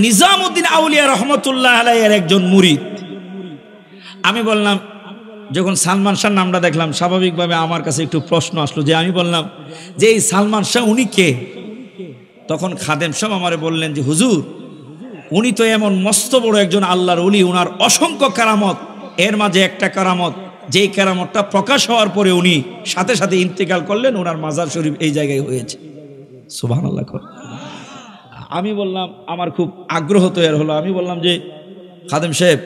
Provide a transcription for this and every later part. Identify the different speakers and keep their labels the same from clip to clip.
Speaker 1: নিজামউদ্দিন আউলিয়া রহমতুল্লাহ আলাইহির একজন মুরিদ। আমি বললাম, যখন সালমান শাহ নামটা দেখলাম, স্বাভাবিকভাবে আমার কাছে একটু প্রশ্ন আসলো, যে আমি বললাম যে এই সালমান শাহ উনি কে? তখন খাদেম সাহেব আমারে বললেন যে হুজুর, উনি তো এমন মস্ত বড় একজন আল্লাহর ওলি, উনার অসংখ্য কারামত, এর মাঝে একটা কারামত, যেই কারামতটা প্রকাশ হওয়ার পরে উনি সাথে সাথে ইন্তেকাল করলেন, ওনার মাজার শরীফ এই জায়গায় হয়েছে। সুবহানাল্লাহ। আমি বললাম, আমার খুব আগ্রহ তৈরি হলো, আমি বললাম যে খাদেম সাহেব,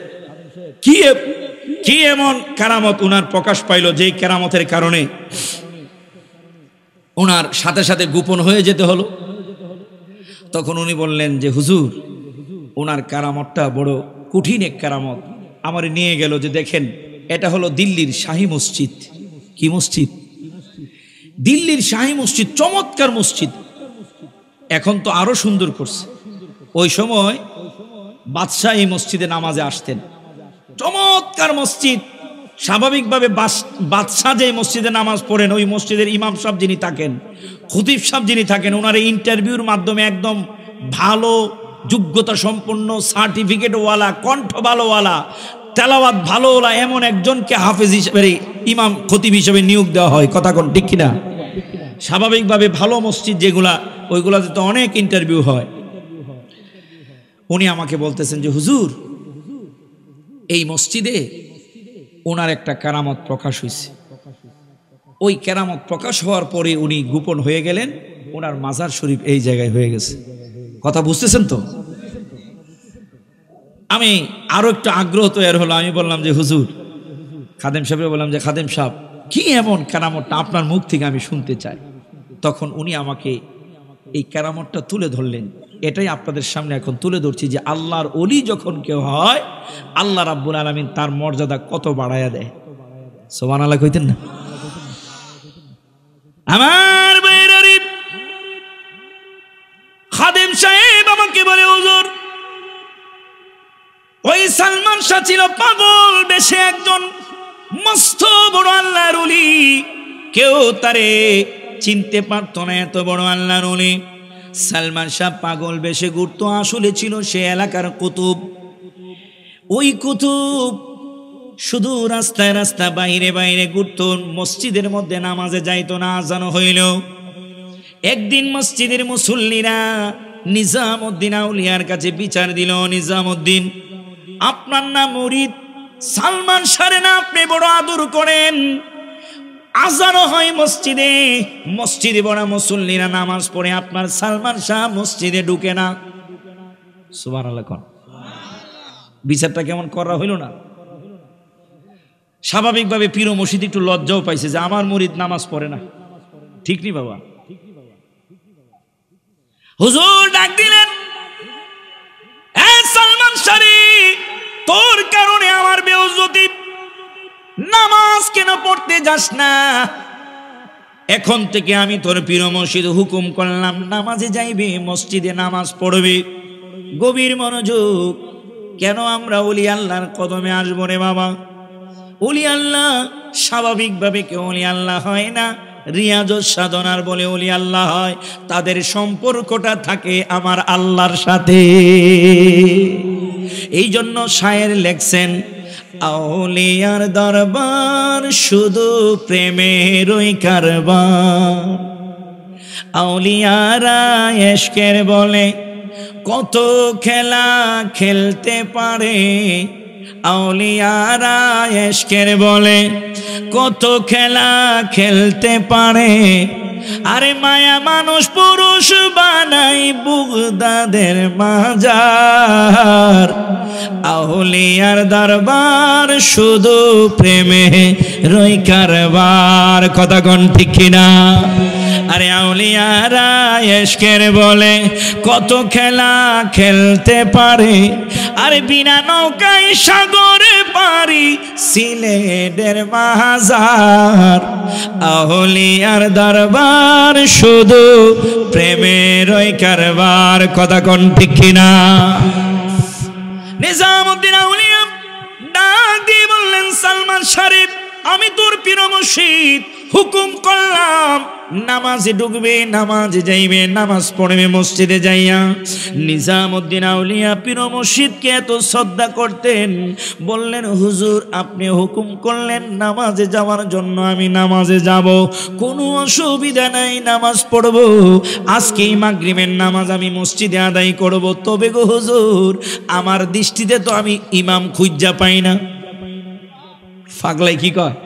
Speaker 1: কি এমন কারামত উনার প্রকাশ পাইল, যেই কারামতের কারণে ওনার সাথে সাথে গোপন হয়ে যেতে হলো? তখন উনি বললেন যে হুজুর, ওনার কারামতটা বড় কঠিন এক কারামত। আমার নিয়ে গেল যে দেখেন, এটা হলো দিল্লির শাহী মসজিদ। কি মসজিদ? দিল্লির শাহী মসজিদ, চমৎকার মসজিদ। এখন তো আরো সুন্দর করছে। ওই সময় বাদশাহ এই মসজিদে নামাজে আসতেন। চমৎকার মসজিদ। স্বাভাবিকভাবে বাদশাহ যে মসজিদে নামাজ পড়েন, ওই মসজিদের ইমাম সাহেব যিনি থাকেন, খতিব সাহেব যিনি থাকেন, ওনার ইন্টারভিউর মাধ্যমে একদম ভালো যোগ্যতা সম্পন্ন, সার্টিফিকেটওয়ালা, কণ্ঠ ভালোওয়ালা, তেলাওয়াত ভালোওয়ালা এমন একজনকে হাফেজ হিসেবে, ইমাম খতিব হিসেবে নিয়োগ দেওয়া হয়। কথা কোন ঠিক কিনা? স্বাভাবিকভাবে ভালো মসজিদ যেগুলা, ওইগুলাতে তো অনেক ইন্টারভিউ হয়। উনি আমাকে বলতেছেন যে হুজুর, এই মসজিদে ওনার একটা কারামত প্রকাশ হয়েছে। ওই কারামত প্রকাশ হওয়ার পরে উনি গোপন হয়ে গেলেন, ওনার মাজার শরীফ এই জায়গায় হয়ে গেছে। কথা বুঝতেছেন তো? আমি আরো একটু আগ্রহ তৈরি হলো। আমি বললাম যে হুজুর, খাদেম সাহেবকে বললাম যে খাদেম সাহেব, কি এমন কারামতটা আপনার মুখ থেকে আমি শুনতে চাই। তখন উনি আমাকে এই কারামতটা তুলে ধরলেন। এটাই আপনাদের সামনে এখন তুলে ধরছি, যে আল্লাহর ওলি যখন কেউ হয়, আল্লাহ রাব্বুল আলামিন তার মর্যাদা কত বাড়ায়া দেয়। সুবহানাল্লাহ কইতেন না? আমার বাইরারি খাদেম সাহেব আমাকে বলে, হুজুর, ওই সালমান শাহ ছিল পাগল বেশে একজন মস্ত বড় আল্লাহর ওলি। কেউ তারে চিনতে পারত না, এত বড় আল্লাহর ওলি। সালমান শাহ পাগল বেশে ঘুরতো, আসলে ছিল সে এলাকার কুতুব। ওই কুতুব শুধু রাস্তায় রাস্তায় বাইরে বাইরে ঘুরতো, মসজিদের মধ্যে নামাজে যাইতো না। আজান হইল, একদিন মসজিদের মুসল্লিরা নিজামউদ্দিন আউলিয়ার কাছে বিচার দিল, নিজামউদ্দিন, আপনার না মুরিদ সালমান শাহরে না আপনি বড় আদর করেন, আজানও হয় মসজিদে, মসজিদে বড় মুসল্লিরা নামাজ পড়ে, আপনার সালমান শাহ মসজিদে ঢুকে না। সুবহানাল্লাহ। বিচারটা কেমন করা হইল না? স্বাভাবিকভাবে পীর মসজিদ একটু লজ্জাও পাইছে যে আমার মুরিদ নামাজ পড়ে না। ঠিক নি বাবা? হুজুর ডাক দিলেন, এ সালমান শাহ, তোর কারণে আমার বেইজ্জতি, নামাজ কেন পড়তে যাস না? এখন থেকে আমি তোর পীর মসজিদ হুকুম করলাম, নামাজে যাইবে, মসজিদে নামাজ পড়বে। গভীর মনোযোগ। কেন আমরা ওলি আল্লাহর কদমে আসবো রে বাবা? ওলি আল্লাহ স্বাভাবিকভাবে কেউ ওলি আল্লাহ হয় না, রিয়াজত সাধনার বলে ওলি আল্লাহ হয়। তাদের সম্পর্কটা থাকে আমার আল্লাহর সাথে। এই জন্য শায়ের লেখছেন, আউলিয়ার দরবার শুধু প্রেমেরই কারবার, আউলিয়ারা ইশকের বলে কত খেলা খেলতে পারে, আউলিয়ারা ইশকের বলে কত খেলা খেলতে পারে। আরে মায়া মানুষ পুরুষ বানাই বুগদাদের মাজার, আউলিয়ার দরবার শুধু প্রেমে রই কারবার। কথা কোন ঠিক কিনা? আরে আউলিয়ারা ইশকের বলে কত খেলা খেলতে পারে, আরে বিনা নৌকায় সাগরে পারি সিলেটের মাজার, আউলিয়ার দরবার শুধু প্রেমের ওই কারবার। কথা কোন ঠিক কিনা? নিজামউদ্দিন আউলিয়া ডাক দিয়ে বললেন, সালমান শরীফ, আমি তোর পীর মুর্শিদ, হুকুম করলাম নামাজে ঢুকবে, নামাজে যাইবে, নামাজ পড়বে মসজিদে যাইয়া। নিজামউদ্দিন আউলিয়া পীর মুর্শিদকে এত শ্রদ্ধা করতেন, বললেন হুজুর আপনি হুকুম করলেন নামাজে যাওয়ার জন্য, আমি নামাজে যাব, কোনো অসুবিধা নাই, নামাজ পড়ব। আজকেই মাগরিবের নামাজ আমি মসজিদে আদায় করব। তবে গো হুজুর আমার দৃষ্টিতে তো আমি ইমাম খুঁজা পাই না। পাগলাই কি কয়,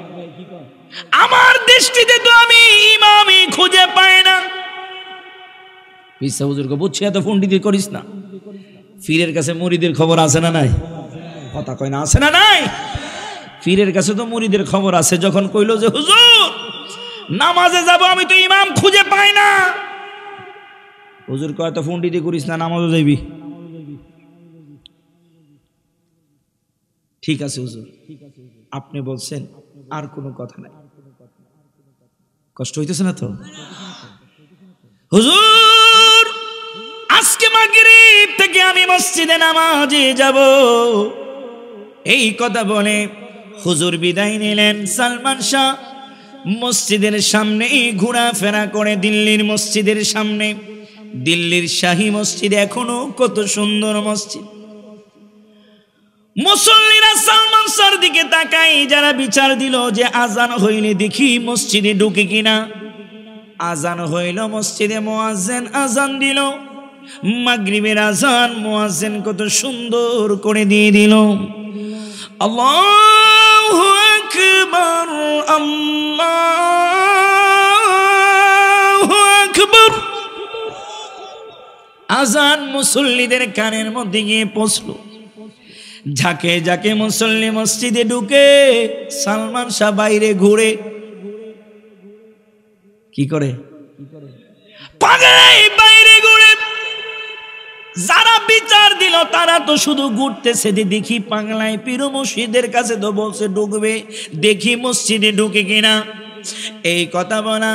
Speaker 1: আমার দৃষ্টিতে তো আমি ইমামই খুঁজে পাই না। পিসা হুজুরকে বুঝছি, এত ফন্ডিতি করিস না। পীরের কাছে মুরিদের খবর আছে না নাই? কথা কয় না, আছে না নাই? পীরের কাছে তো মুরিদের খবর আছে। যখন কইলো যে হুজুর নামাজে যাব, আমি তো ইমাম খুঁজে পাই না, হুজুর কয় এত ফন্ডিতি করিস না, নামাজও যাইবি। ঠিক আছে হুজুর, আপনি বলছেন, আর কোনো কথা নাই। কষ্ট হইতেছে না তো? হুজুর আজকে মাগরিব থেকে আমি মসজিদে নামাজে যাব, এই কথা বলে হুজুর বিদায় নিলেন। সালমান শাহ মসজিদের সামনে ঘোরাফেরা করে, দিল্লির মসজিদের সামনে। দিল্লির শাহী মসজিদ এখনো কত সুন্দর মসজিদ। মুসল্লিরা সালমান শাহর দিকে তাকাই, যারা বিচার দিল যে আজান হইলে দেখি মসজিদে ঢুকে কিনা। আজান হইল, মসজিদে মুয়াজ্জিন আজান দিল, মাগরিবের আজান মুয়াজ্জিন কত সুন্দর করে দিয়ে দিল। আল্লাহু আকবার, আল্লাহু আকবার। আজান মুসল্লিদের কানের মধ্যে গিয়ে পৌঁছলো। ঝাঁকে ঝাঁকে মুসল্লি মসজিদে ঢুকে, সালমান শাহ বাইরে ঘুরে। কি করে? পাগলাই বাইরে ঘুরে। যারা বিচার দিল তারা তো শুধু ঘুরতেছে, দেখি পাগলাই পীর মুর্শিদের কাছে তো বলছে ঢুকবে, দেখি মসজিদে ঢুকে কিনা। এই কথা বলা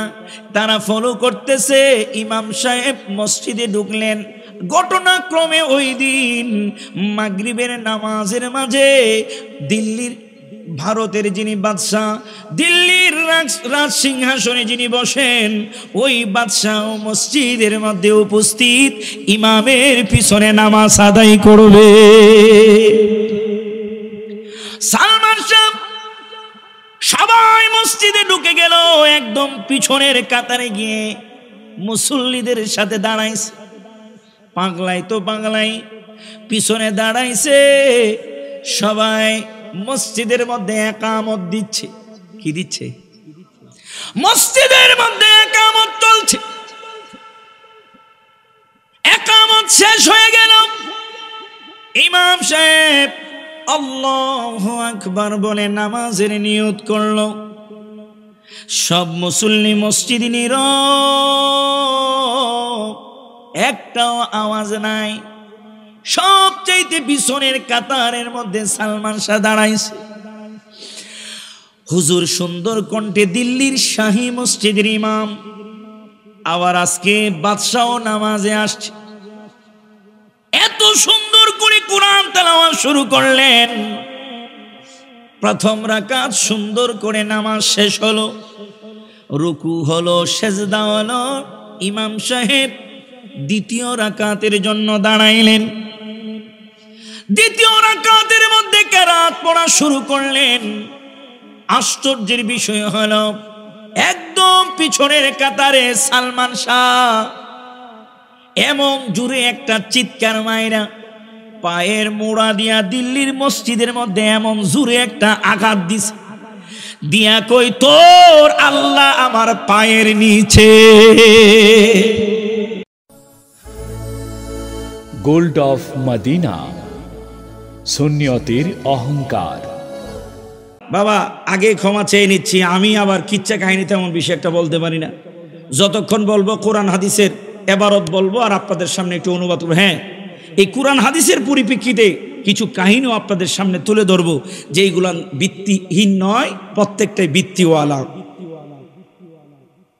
Speaker 1: তারা ফলো করতেছে। ইমাম সাহেব মসজিদে ঢুকলেন। ঘটনাক্রমে ওই দিন মাগরিবের নামাজের মাঝে দিল্লির, ভারতের যিনি বাদশাহ, দিল্লির রাজ সিংহাসনে যিনি বসেন, ওই বাদশাহ মসজিদের মধ্যে উপস্থিত, ইমামের পিছনে নামাজ আদায় করবে। সালমান শাহ সবাই মসজিদে ঢুকে গেল, একদম পিছনের কাতারে গিয়ে মুসল্লিদের সাথে দাঁড়াইছে। পাগলাই তো পাগলাই পিছনে দাঁড়াইছে। সবাই মসজিদের মধ্যে একামত দিচ্ছে। কি দিচ্ছে? মসজিদের মধ্যে একামত চলছে। একামত শেষ হয়ে গেল। ইমাম সাহেব আল্লাহু আকবার বলে নামাজের নিয়ত করলো। সব মুসল্লি মসজিদ নীরব, একটাও আওয়াজ নাই। সবচাইতে পিছনের কাতারের মধ্যে সালমান শাহ দাঁড়াইছে। হুজুর সুন্দর কণ্ঠে, দিল্লির শাহী মসজিদের ইমাম, আবার আজকে বাদশাহ নামাজে আসছে। এত সুন্দর করে কোরআন তেলাওয়াত শুরু করলেন। প্রথম রাকাত সুন্দর করে নামাজ শেষ হলো, রুকু হলো, সেজদা হলো। ইমাম সাহেব দ্বিতীয় রাকাতের জন্য দাঁড়াইলেন। দ্বিতীয় রাকাতের মধ্যে কেরাত পড়া শুরু করলেন। আশ্চর্যের বিষয় হলো, একদম পিছনের কাতারে সালমান শাহ এমন জোরে একটা চিৎকার মাইরা পায়ের মোড়া দিয়া দিল্লির মসজিদের মধ্যে এমন জোরে একটা আঘাত দিছে, দিয়া কই তোর আল্লাহ আমার পায়ের নিচে।
Speaker 2: গোল্ড অফ মদিনা, সুন্নিয়তের অহংকার।
Speaker 1: বাবা আগে ক্ষমা চেয়ে নিচ্ছি, আমি আবার কিচ্ছা কাহিনী তেমন বিষয় একটা বলতে পারি না। যতক্ষণ বলবো কোরআন হাদিসের এবারত বলবো, আর আপনাদের সামনে একটু অনুবাদ করবো। হ্যাঁ, এই কোরআন হাদিসের পরিপ্রেক্ষিতে কিছু কাহিনীও আপনাদের সামনে তুলে ধরবো, যেইগুলা ভিত্তিহীন নয়, প্রত্যেকটাই ভিত্তিওয়ালা।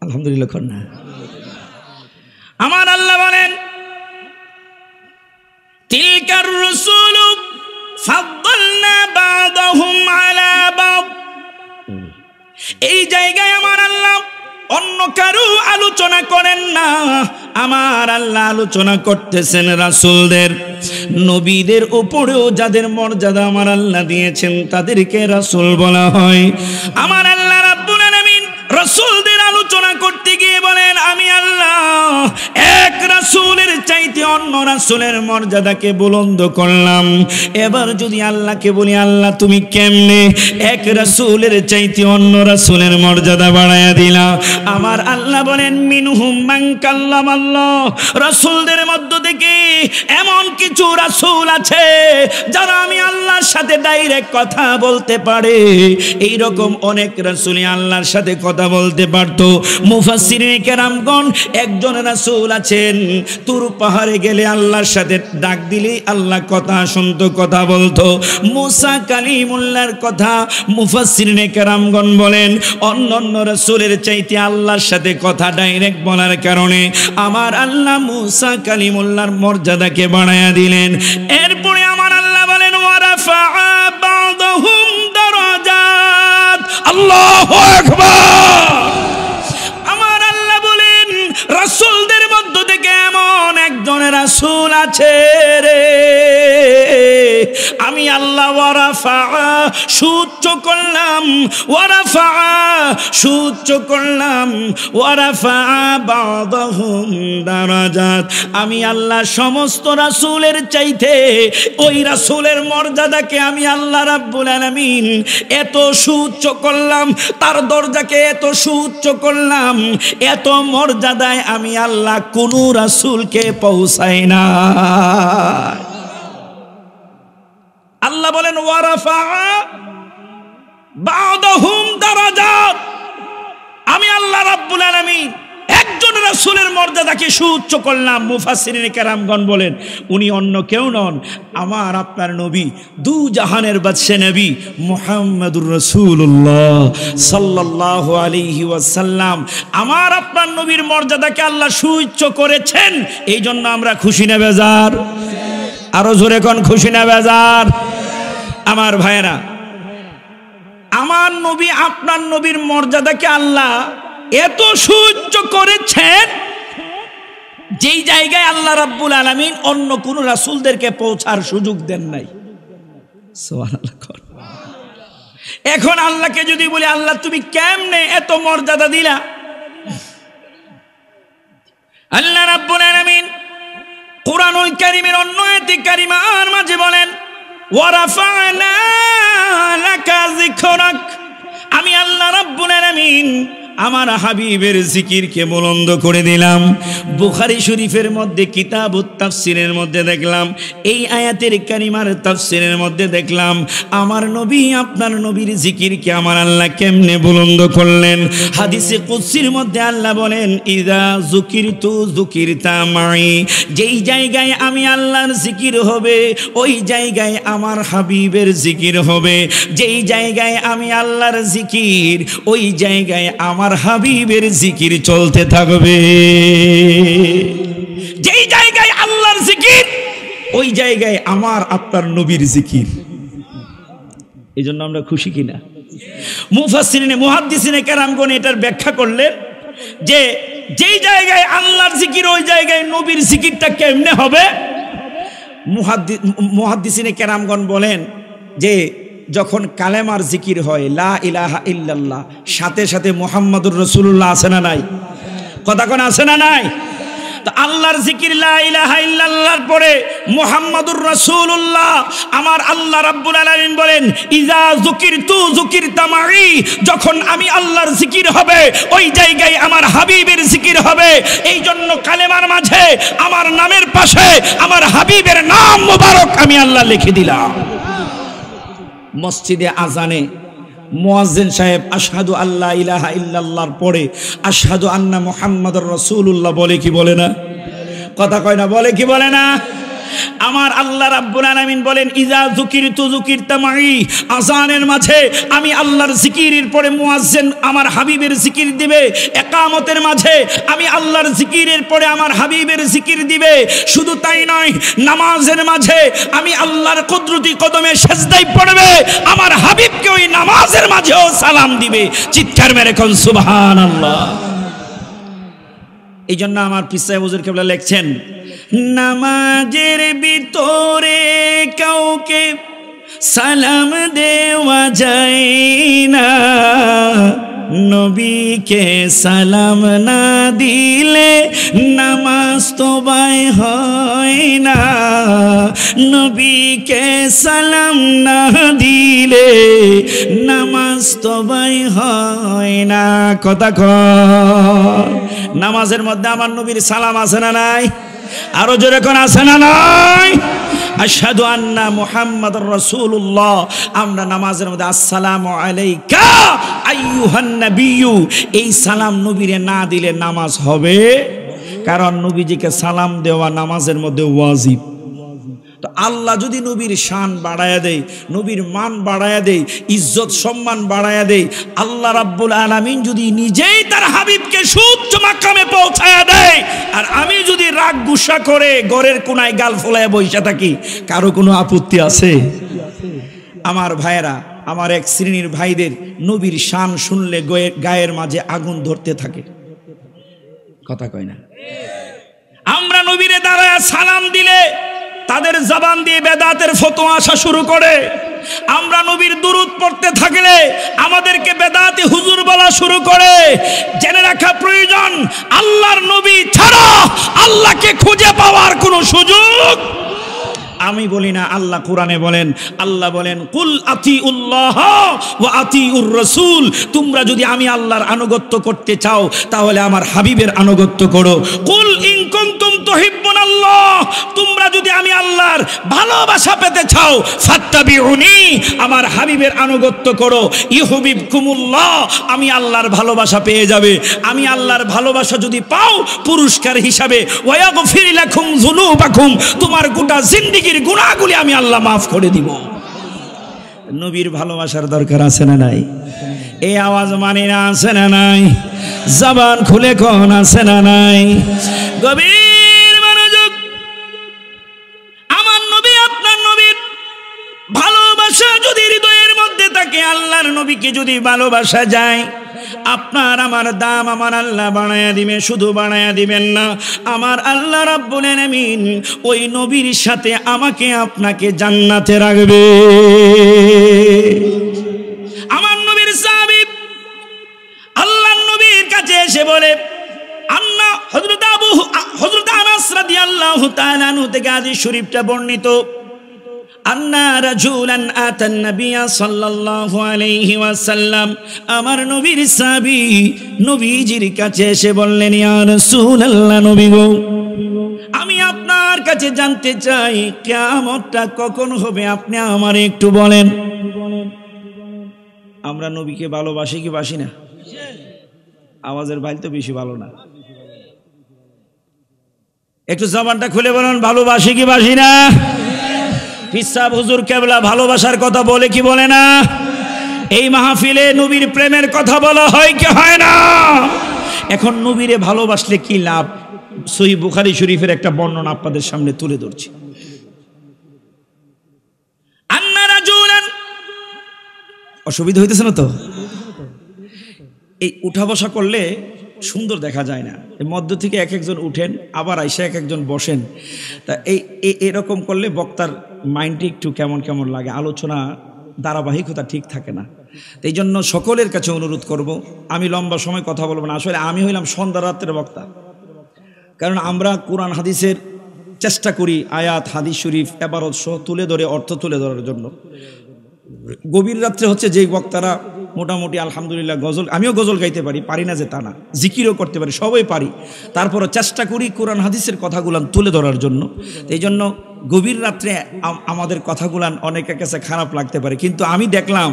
Speaker 1: আলহামদুলিল্লাহ। আমার আল্লাহ বলেন, তিলকার রাসূলু ফাদ্দালনা বা'দাহুম আলা বা'দ, এই জায়গায় আমার আল্লাহ অন্য কারো আলোচনা করেন না, আমার আল্লাহ আলোচনা করতেছেন রাসূলদের, নবীদের উপরেও যাদের মর্যাদা আমার আল্লাহ দিয়েছেন তাদেরকে রাসূল বলা হয়। আমার আল্লাহ রাব্বুল আলামিন রাসূলদের আলোচনা করতে গিয়ে বলেন, আমি আল্লাহ এক রাসূলের চাইতে অন্য রাসূলের মর্যাদাকে বুলন্দ করলাম। এবার যদি আল্লাহকে বলি, আল্লাহ তুমি কেমনে এক রাসূলের চাইতে অন্য রাসূলের মর্যাদা বাড়ায়া দিলা? আমার আল্লাহ বলেন, মিনহুম মান কাল্লামাল্লাহ, রাসূলদের মধ্য থেকে এমন কিছু রাসূল আছে যারা আমি আল্লাহর সাথে ডাইরেক্ট কথা বলতে পারে। এই রকম অনেক রাসূলই আল্লাহর সাথে কথা বলতে পারতো। মুফাসসিরিনে কেরামগণ একজন রাসূল আছেন, তুর পাহাড়ে গেলে আল্লাহর সাথে ডাক দিলেই আল্লাহ কথা শুনতো, কথা বলতো। মুসা কালিমুল্লাহর কথা মুফাসসিরিনে কেরামগণ বলেন অন্য অন্য রাসূলের চাইতে আল্লাহর সাথে কথা ডাইরেক্ট বলার কারণে আমার আল্লাহ মুসা কালিমুল্লাহর মর্যাদাকে বাড়ায়া দিলেন। এরপরে আমার আল্লাহ বলেন, ওয়ারাফা বা'দাহুম দারাজাত। আল্লাহু আকবার। আমার আল্লাহ বলেন, রাসূলদের মধ্য থেকে এমন একজন রাসূল আছে রে, আমি আল্লাহ ওয়ারাফা সুউচ্চ করলাম, ওয়ারাফা সুউচ্চ করলাম, ওয়ারাফা বা'দাহুম দারাজাত। আমি আল্লাহ সমস্ত রাসূলের চাইতে ওই রাসূলের মর্যাদাকে আমি আল্লাহ রাব্বুল আলামিন এত সুউচ্চ করলাম, তার দরজাকে এত সুউচ্চ করলাম, এত মর্যাদায় আমি আল্লাহ কোন রাসূলকে পৌঁছাই না। আল্লাহ বলেন, ওয়ারাফা বা'দাহুম দারাজাত। আমি আল্লাহ রাব্বুল আলামিন একজন রাসূলের মর্যাদাকে সুউচ্চ করলাম। মুফাসসিরিনে কেরামগণ বলেন উনি অন্য কেউ নন, আমার আপনার নবী, দু জাহানের বাদশা নবী মুহাম্মদুর রাসূলুল্লাহ সাল্লাল্লাহু আলাইহি ওয়াসাল্লাম। আমার আপনার নবীর মর্যাদাকে আল্লাহ সুউচ্চ করেছেন, এই জন্য আমরা খুশি না বেজার? আরো জোরে কোন খুশি না বেজার? আমার ভাইয়েরা, আমার নবী আপনার নবীর মর্যাদাকে আল্লাহ এত সুউচ্চ করেছেন যেই জায়গায় আল্লাহ রাব্বুল আলামিন অন্য কোন রাসূলদেরকে পৌঁছার সুযোগ দেন নাই। সুবহানাল্লাহ। এখন আল্লাহকে যদি বলি, আল্লাহ তুমি কেমনে এত মর্যাদা দিলা? আল্লাহ রাব্বুল আলামিন কুরআনুল কারীমের অন্য আয়াতে কারিমার মাঝে বলেন, ওয়ারাফা'না লাকা যিকরাক। আমি আল্লাহ রাব্বুল আলামিন আমার হাবিবের জিকিরকে বুলন্দ করে দিলাম। বুখারী শরীফের মধ্যে কিতাবুত তাফসিরের মধ্যে দেখলাম, এই আয়াতের কারিমার তাফসিরের মধ্যে দেখলাম আমার নবী আপনার নবীর জিকিরকে আমার আল্লাহ কেমনে বুলন্দ করলেন। হাদিসে কুদসির মধ্যে আল্লাহ বলেন, ইযা যুকিরতু যুকিরতা মাই। যেই জায়গায় আমি আল্লাহর জিকির হবে ওই জায়গায় আমার হাবিবের জিকির হবে। যেই জায়গায় আমি আল্লাহর জিকির ওই জায়গায় আমার হাবিবের জিকির চলতে থাকবে। যেই জায়গায় আল্লাহর জিকির ওই জায়গায় আমার আপনার নবীর জিকির। এই জন্য আমরা খুশি কিনা? মুফাসসিরিনে মুহাদ্দিসিনে কেরামগণ এটার ব্যাখ্যা করলেন যে যেই জায়গায় আল্লাহর জিকির ওই জায়গায় নবীর জিকিরটা কেমনে হবে। মুহাদ্দিসিনে কেরামগণ বলেন যে যখন কালেমার জিকির হয় লা ইলাহা ইল্লাল্লাহ, সাথে সাথে মুহাম্মাদুর রাসূলুল্লাহ আছে না নাই? কথা কোন আছে না নাই? তো আল্লাহর জিকির লা ইলাহা ইল্লাল্লাহর পরে মুহাম্মাদুর রাসূলুল্লাহ। আমার আল্লাহ রাব্বুল আলামিন বলেন, ইযা যুকিরতু যুকিরতা মাই। যখন আমি আল্লাহর জিকির হবে ওই জায়গায় আমার হাবিবের জিকির হবে। এই জন্য কালেমার মাঝে আমার নামের পাশে আমার হাবিবের নাম মোবারক আমি আল্লাহ লিখে দিলাম। মসজিদে আজানে মুয়াজ্জিন সাহেব আশহাদু আল্লা ইলাহা ইল্লাল্লাহর পরে আশহাদু আন্না মুহাম্মাদুর রাসূলুল্লাহ বলে কি বলে না? কথা কয় না? বলে কি বলে না? আমার আল্লাহ রাব্বুল আলামিন বলেন ইজা যুকিরতু যুকিরতা মাই, আযানের মাঝে আমি আল্লাহর জিকিরের পরে মুয়াজ্জিন আমার হাবিবের জিকির দিবে, ইকামতের মাঝে আমি আল্লাহর জিকিরের পরে আমার হাবিবের জিকির দিবে। শুধু তাই নয়, নামাজের মাঝে আমি আল্লাহর কুদরতি কদমে সেজদায় পড়বে, আমার হাবিবকে ওই নামাজের মাঝেও সালাম দিবে। চিৎকার মেরে কোন সুবহানাল্লাহ। এই জন্য আমার পীর সাহেব হুজুর কেবলা লেখছেন, নামাজের ভিতরে কাউকে সালাম দেওয়া যায় না, নবীকে সালাম না দিলে নামাজ তোবায় হয় না, নবীকে সালাম না দিলে নামাজ তোবায় হয় না। কথা কর, নামাজের মধ্যে আমার নবীর সালাম আছে না নাই? আরো জোরে কোন আছে না নাই? আশহাদু আন্না মুহাম্মাদুর রাসূলুল্লাহ। আমরা নামাজের মধ্যে আসসালামু আলাইকা আইয়ুহান নাবিয়্যু, এই সালাম নবীরে না দিলে নামাজ হবে? কারণ নবীজিকে সালাম দেওয়া নামাজের মধ্যে ওয়াজিব। তো আল্লাহ যদি নবীর শান বাড়ায়া দেয়, নবীর মান বাড়ায়া দেয়, ইজ্জত সম্মান বাড়ায়া দেয়, আল্লাহ রাব্বুল আলামিন যদি নিজেই তার হাবিবকে সুউচ্চ মাকামে পৌঁছায়া দেয়, আর আমি যদি রাগ গুসা করে ঘরের কোনায় গাল ফোলায় বসে থাকি, কারো কোনো আপত্তি আছে? আমার ভাইয়েরা, আমার এক শ্রেণীর ভাইদের নবীর শান শুনলে গায়ের মাঝে আগুন ধরতে থাকে। কথা কয় না? আমরা নবীরে দাঁড়ায় সালাম দিলে তাদের জবান দিয়ে বেদাতের ফতোয়া আসা শুরু করে। আমরা নবীর দুরূদ পড়তে থাকলে আমাদেরকে বেদাতি হুজুর বলা শুরু করে। জেনে রাখা প্রয়োজন, আল্লাহর নবী ছাড়া আল্লাহকে খুঁজে পাওয়ার কোনো সুযোগ আমি বলি না, আল্লাহ কোরআনে বলেন, আল্লাহ বলেন কুল আতিউল্লাহ ওয়া আতিউর রাসূল, তোমরা যদি আমি আল্লাহর আনুগত্য করতে চাও তাহলে আমার হাবিবের আনুগত্য করো। কুল ইন কুনতুম তুহিব্বুনাল্লাহ, তোমরা যদি আমি আল্লাহর ভালোবাসা পেতে চাও ফাত্তাবিউনি, আমার হাবিবের আনুগত্য করো। ইউহিব্বুকুমুল্লাহ, আমি আল্লাহর ভালোবাসা পেয়ে যাবে। আমি আল্লাহর ভালোবাসা যদি পাও পুরস্কার হিসাবে ওয়া ইয়াগফির লাকুম যুনুবাকুম, তোমার গোটা জিন্দেগি গুনাহগুলি আমি আল্লাহ মাফ করে দিব। নবীর ভালোবাসার দরকার আছে না নাই? এই আওয়াজ মানে না আছে না নাই? জবান খুলে কোন আছে না নাই? গভীর মনোযোগ। আমার নবী, আপনার নবীর ভালোবাসা যদি হৃদয়ের মধ্যে থাকে, আল্লাহর নবীকে যদি ভালোবাসা যায়, আপনার আমার দাম আমার আল্লাহ বানায়া দিবে। শুধু বানায়া দিবেন না, আমার আল্লাহ রাব্বুল আলামিন ওই নবীর সাথে আমাকে আপনাকে জান্নাতে রাখবে। আমার নবীর সাহাবী আল্লাহর নবীর কাছে এসে বলে, আন্না হযরত আনাস রাদিয়াল্লাহু তাআলা আনহু থেকে হাদিস শরীফটা বর্ণিত, আন্না রাজুলান আতান নবিয়া সাল্লাল্লাহু আলাইহি ওয়াসাল্লাম, আমার নবীর সাহাবী নবীজির কাছে এসে বললেন, ইয়া রাসূলুল্লাহ, নবী গো, আমি আপনার কাছে জানতে চাই কিয়ামতটা কখন হবে, আপনি আমারে একটু বলেন। আমরা নবীকে ভালোবাসি কি বাসি না? আওয়াজের বাইল তো বেশি ভালো না, একটু জবানটা খুলে বলুন, ভালোবাসি কি বাসি না? পিসাব হুজুর কেবলা ভালোবাসার কথা বলে কি বলে না? এই মাহফিলে নবীর প্রেমের কথা বলা হয় কি হয় না? এখন নবীরে ভালোবাসলে কি লাভ? সহিহ বুখারী শরীফের একটা বর্ণনা আপনাদের সামনে তুলে ধরছি। আন্না রাজুলান, অসুবিধা হইতেছে না তো? এই উঠা বসা করলে সুন্দর দেখা যায় না, এর মধ্য থেকে এক একজন উঠেন, আবার আইসা এক একজন বসেন। তা এরকম করলে বক্তার মাইন্ডটি একটু কেমন কেমন লাগে, আলোচনা ধারাবাহিকতা ঠিক থাকে না। এই জন্য সকলের কাছে অনুরোধ করব, আমি লম্বা সময় কথা বলবো না। আসলে আমি হইলাম সন্ধ্যা রাত্রের বক্তা, কারণ আমরা কোরআন হাদিসের চেষ্টা করি আয়াত হাদিস শরীফ এবারত সহ তুলে ধরে অর্থ তুলে ধরার জন্য। গভীর রাত্রে হচ্ছে যেই বক্তারা মোটামুটি আলহামদুলিল্লাহ গজল, আমিও গজল গাইতে পারি, পারি না যে তা না, জিকিরও করতে পারি, সবাই পারি, তারপরও চেষ্টা করি কোরআন হাদিসের কথাগুলান তুলে ধরার জন্য। এই জন্য গভীর রাত্রে আমাদের কথাগুলান অনেকের কাছে খারাপ লাগতে পারে, কিন্তু আমি দেখলাম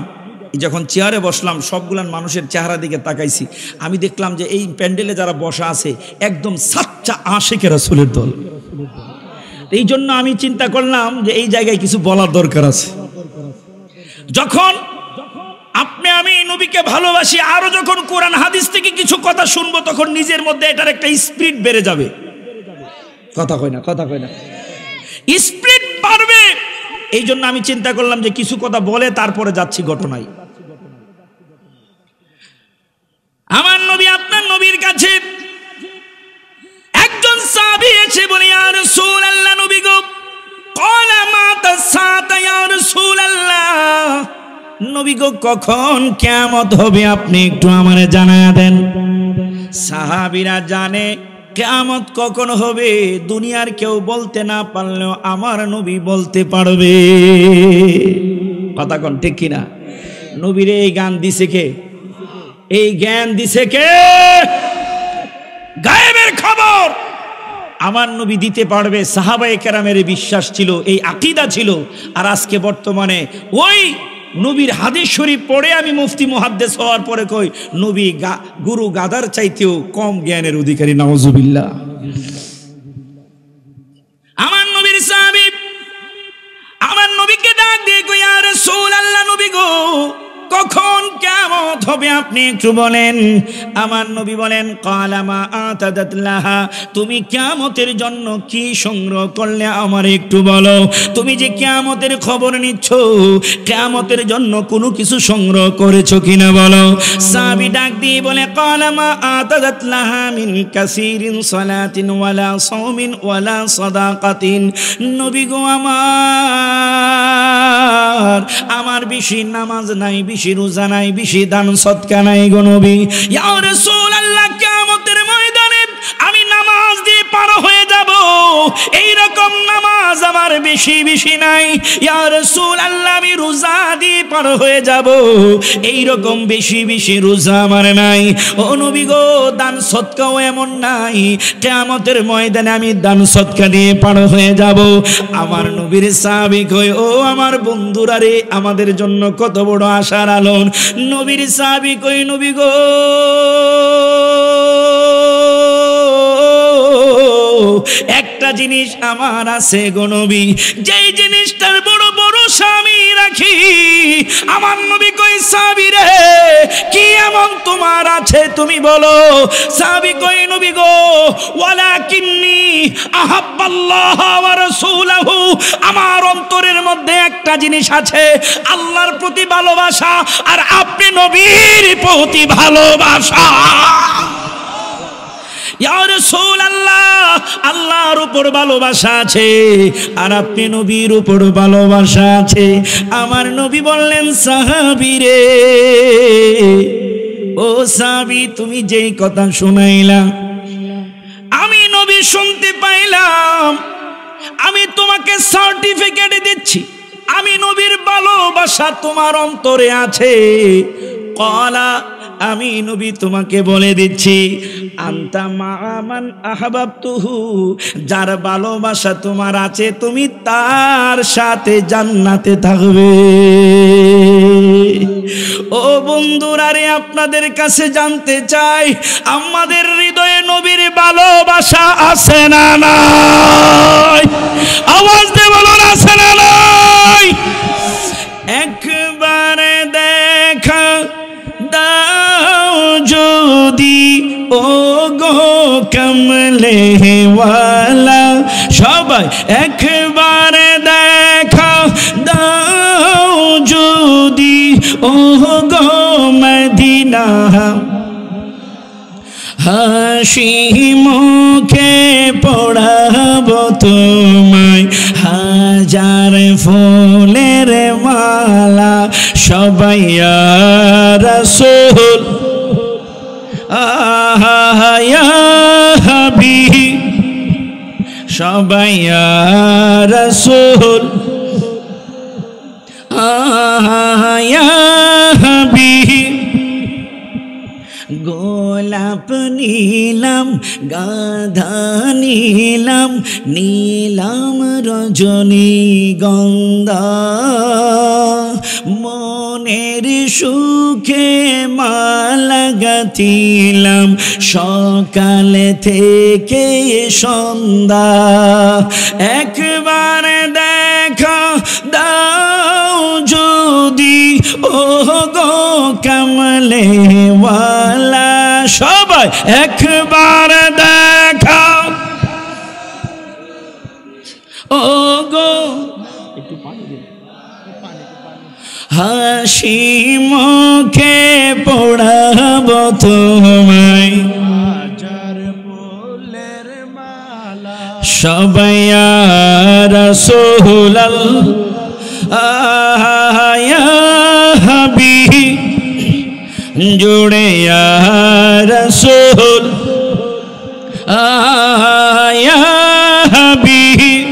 Speaker 1: যখন চেয়ারে বসলাম সবগুলান মানুষের চেহারা দিকে তাকাইছি, আমি দেখলাম যে এই প্যান্ডেলে যারা বসা আছে একদম সাচ্চা আশিকে রাসূলের দল। এই জন্য আমি চিন্তা করলাম যে এই জায়গায় কিছু বলার দরকার আছে। যখন আপনি আমি নবীকে ভালোবাসি, আরো যখন কোরআন হাদিস থেকে কিছু কথা শুনবো, তখন নিজের মধ্যে এটার একটা স্পিরিট বেড়ে যাবে। কথা কয় না স্পিরিট বাড়বে। এই জন্য আমি চিন্তা করলাম যে কিছু কথা বলে তারপরে যাচ্ছি ঘটনায়। আমার নবী আপনার নবীর কাছে একজন সাহাবী এসে বলে, ইয়া রাসূলুল্লাহ, নবী গো, ক্বালা মা তাসাতা ইয়া রাসূলুল্লাহ, নবী গো, কখন কিয়ামত হবে আপনি একটু আমারে জানায়া দেন। সাহাবীরা জানে কিয়ামত কখন হবে, দুনিয়ার কেউ বলতে না পারলেও আমার নবী বলতে পারবে। কথা কোন ঠিক কিনা? নবীর এই গান দিছে কে? এই জ্ঞান দিছে কে? গায়েবের খবর আমার নবী দিতে পারবে। সাহাবায়ে কেরামের বিশ্বাস ছিল, এই আকীদা ছিল। আর আজকে বর্তমানে ওই নবীর হাদিস শরীফ পড়ে আমি মুফতি মুহাদ্দিস হওয়ার পরে কই, নবী গুরু গাদার চাইতেও কম জ্ঞানের অধিকারী। নাউজুবিল্লাহ। আমার নবীর সাহাবী আমার নবীকে ডাক দিয়ে কই, ইয়া রাসূলুল্লাহ, নবী গো, কখন কিয়ামত হবে আপনি একটু বলেন। আমার নবী বলেন, ক্বালা মা আতাদাত লাহা, তুমি কিয়ামতের জন্য কি সংগ্রহ করলে আমার একটু বলো। তুমি যে কিয়ামতের খবর নিচ্ছ, কিয়ামতের জন্য কোনো কিছু সংগ্রহ করেছো কিনা বলো। সাহাবী ডাক দিয়ে বলে, ক্বালা মা আতাদাত লাহা মিন কাসীরিন সালাতিন ওয়ালা সাওমিন ওয়ালা সাদাকাতিন, নবী গো, আমার বেশি নামাজ নাই, বেশি রোজা নাই, বেশি দান সদকা নাই গো নবী। ইয়া রাসূলুল্লাহ, কিয়ামতের ময়দানে আমি নামাজ দিয়ে পার হয়ে যাব, এই রকম নামাজ আমার বেশি বেশি নাই। ইয়া রাসূলুল্লাহ, আমি রোজা দিয়ে পার হয়ে যাব, এই রকম বেশি বেশি রোজা আমার নাই। ও নবী গো, দান সদকাও এমন নাই, কিয়ামতের ময়দানে আমি দান সদকা দিয়ে পার হয়ে যাব। আমার নবীর সাহাবী কই, ও আমার বন্ধুরা রে, আমাদের জন্য কত বড় আশার আলো। নবীর সাহাবী কই, নবী গো, একটা জিনিস আমার আছে গো নবী, যেই জিনিসটার বড় বড় স্বামী রাখি। আমার নবী কই, সাহাবী রে, কি এমন তোমার আছে তুমি বলো। সাহাবী কই, নবী গো, ওয়ালাকিন্নী আহাব্বাল্লাহ ওয়া রাসূলুহু, আমার অন্তরের মধ্যে একটা জিনিস আছে, আল্লাহর প্রতি ভালোবাসা আর আপনি নবীর প্রতি ভালোবাসা। ইয়া রাসূলুল্লাহ, আল্লাহর উপর ভালোবাসা আছে আর আপনি নবীর উপর ভালোবাসা আছে। আমার নবী বললেন, সাহাবী রে, ও সাহাবী, তুমি যেই কথা শুনাইলা আমি নবী শুনতে পাইলাম, আমি তোমাকে সার্টিফিকেট দিচ্ছি, আমি নবীর ভালোবাসা তোমার অন্তরে আছে। ক্বালা, আমি নবী তোমাকে বলে দিচ্ছি, আনতা মা'মান আহবাবতুহু, যার ভালোবাসা তোমার আছে তুমি তার সাথে জান্নাতে থাকবে। ও বন্ধুরা রে, আপনাদের কাছে জানতে চাই, আমাদের হৃদয়ে নবীর ভালোবাসা আছে না নাই? আওয়াজ দিয়ে বলুন, আছে না নাই? একবার দেখা দাও যদি ও গো কমলে ওয়ালা, সবাই একবার দেখা দাও যদি ও গো মদিনা, হাসি মুখে পড়াবো তোমায় হাজার ফুলের মালা। সবাই ইয়া রাসূল ইয়া হাবিব, সবাই ইয়া রাসূল ইয়া হাবিব। গোলাপ নীলাম, গাধা নীলাম, নীলাম রজনীগন্ধা, মনের সুখে মালা গাঁথিলাম সকাল থেকে সন্ধ্যা, একবার দেখা দাও যদি ও গো কামলে ওয়ালা, সবাই একবার দেখা ও গো, হাসি মুখে পড়াব তোমায় সবাই ইয়া রাসূলুল্লাহ ইয়া হাবিব জুড়ে ইয়া রাসূল ইয়া হাবিব।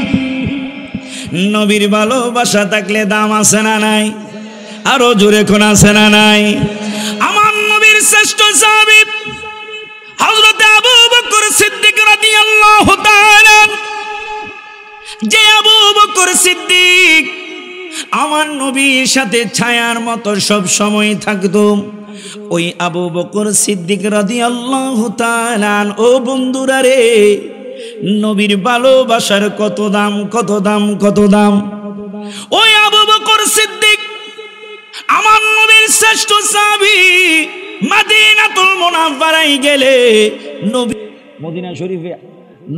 Speaker 1: নবীর ভালোবাসা থাকলে দাম আছে না নাই? আরো জোরে কোন আছে না নাই? আমার নবীর শ্রেষ্ঠ সাহাবী হযরত আবু বকর সিদ্দিক রাদিয়াল্লাহু তাআলা, যে আবু বকর সিদ্দিক আমার নবীর সাথে ছায়ার মতো সব সময় থাকতো, ওই আবু বকর সিদ্দিক রাদিয়াল্লাহু তাআলা, ও বন্ধুরা রে, নবীর ভালোবাসার কত দাম, কত দাম, কত দাম। ওই আবু বকর সিদ্দিক আমার নবীর শ্রেষ্ঠ সাহাবী, মদিনাতুল মুনাওয়ারায় গেলে নবী মদিনা শরীফে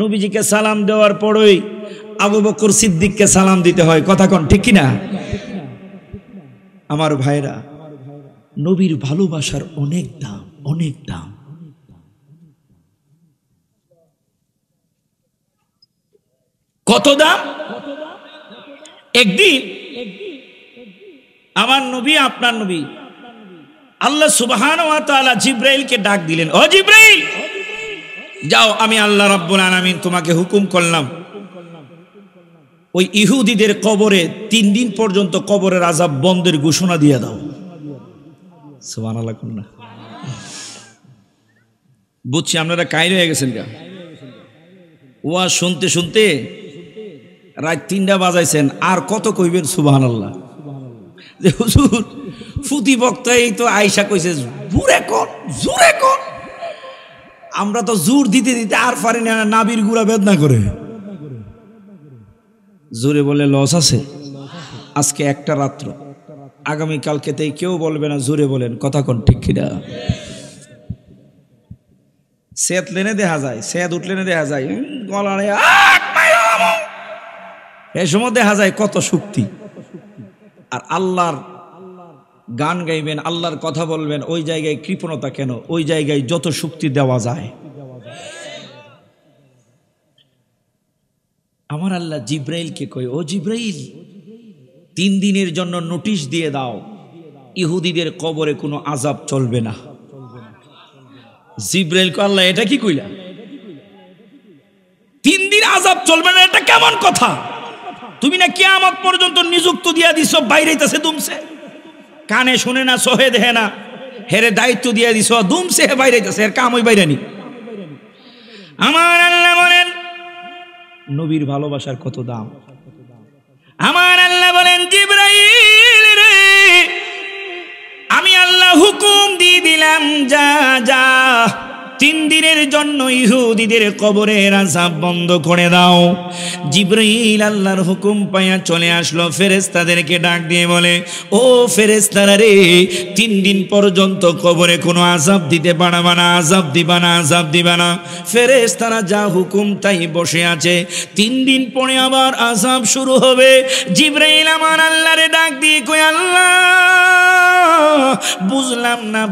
Speaker 1: নবীজিকে সালাম দেওয়ার পরেই আবু বকর সিদ্দিককে সালাম দিতে হয়, কথা কোন ঠিক কিনা? আমার ভাইরা, নবীর ভালোবাসার অনেক দাম, অনেক দাম। কত দাম? একদিন আমার নবী, আপনার নবী, আল্লাহ সুবহানাহু ওয়া তাআলা জিবরাইলকে ডাক দিলেন, ও জিবরাইল, যাও, আমি আল্লাহ রাব্বুল আলামিন তোমাকে হুকুম করলাম, ওই ইহুদিদের কবরে 3 দিন পর্যন্ত কবরের আযাব বন্ধের ঘোষণা দিয়ে দাও। সুবহানাল্লাহ। না বুঝছি আপনারা কাইর হয়ে গেছেন গা, ওয়াজ শুনতে শুনতে রাত 3টা বাজাইছেন, আর কত কইবেন সুবহানাল্লাহ। যে হুজুর ফুতি বক্তাই তো আয়েশা কইছে জোরে কর, জোরে কর। আমরা তো জোর দিতে দিতে আর পারি না, নাবির গুড়া বেদনা করে। জোরে বলে লস আছে। আজকে একটা রাত্র, আগামী কালকেতেই কেউ বলবে না জোরে বলেন, কথা কোন ঠিক কিনা? সেত লেনে দেখা যায়, সেত উঠলেনে দেখা যায় গলারে, এই সময় দেখা যায় কত শক্তি। আর আল্লাহর গান গাইবেন, আল্লাহর কথা বলবেন, ওই জায়গায় কৃপণতা কেন? ওই জায়গায় যত শক্তি দেওয়া যায়। আমার আল্লাহ জিব্রাইলকে কয়, ও জিব্রাইল, 3 দিনের জন্য নোটিশ দিয়ে দাও, ইহুদিদের কবরে কোনো আযাব চলবে না। জিব্রাইল কয়, আল্লাহ এটা কি কইলা? 3 দিন আযাব চলবে না, এটা কেমন কথা? তুমি না কিয়ামত পর্যন্ত নিযুক্ত দিয়া দিছো, বাইরেইতাছে দুমছে, কানে শুনে না, সহে দেহে না, হেরে দায়িত্ব দিয়া দিছো, দুমছে হে বাইরেইতাছে, এর কাম ওই বাইরানি। আমার আল্লাহ বলেন নবীর ভালোবাসার কত দাম। আমার আল্লাহ বলেন, জিবরাইল রে, আমি আল্লাহ হুকুম দিয়ে দিলাম, যা যা 3 দিনের জন্য ইহুদিদের কবরের আযাব বন্ধ করে দাও। জিবরাইল আল্লাহর হুকুম পায়া চলে আসলো, ফেরেশতাদেরকে ডাক দিয়ে বলে, ও ফেরেশতারা রে, 3 দিন পর্যন্ত কবরে কোনো আযাব দিতে পারবা না, আযাব দিবা না, আযাব দিবা না। ফেরেশতারা যা হুকুম তাই বসে আছে। 3 দিন পরে আবার আযাব শুরু হবে। জিবরাইল আমার আল্লাহরে ডাক দিয়ে কই, আল্লাহ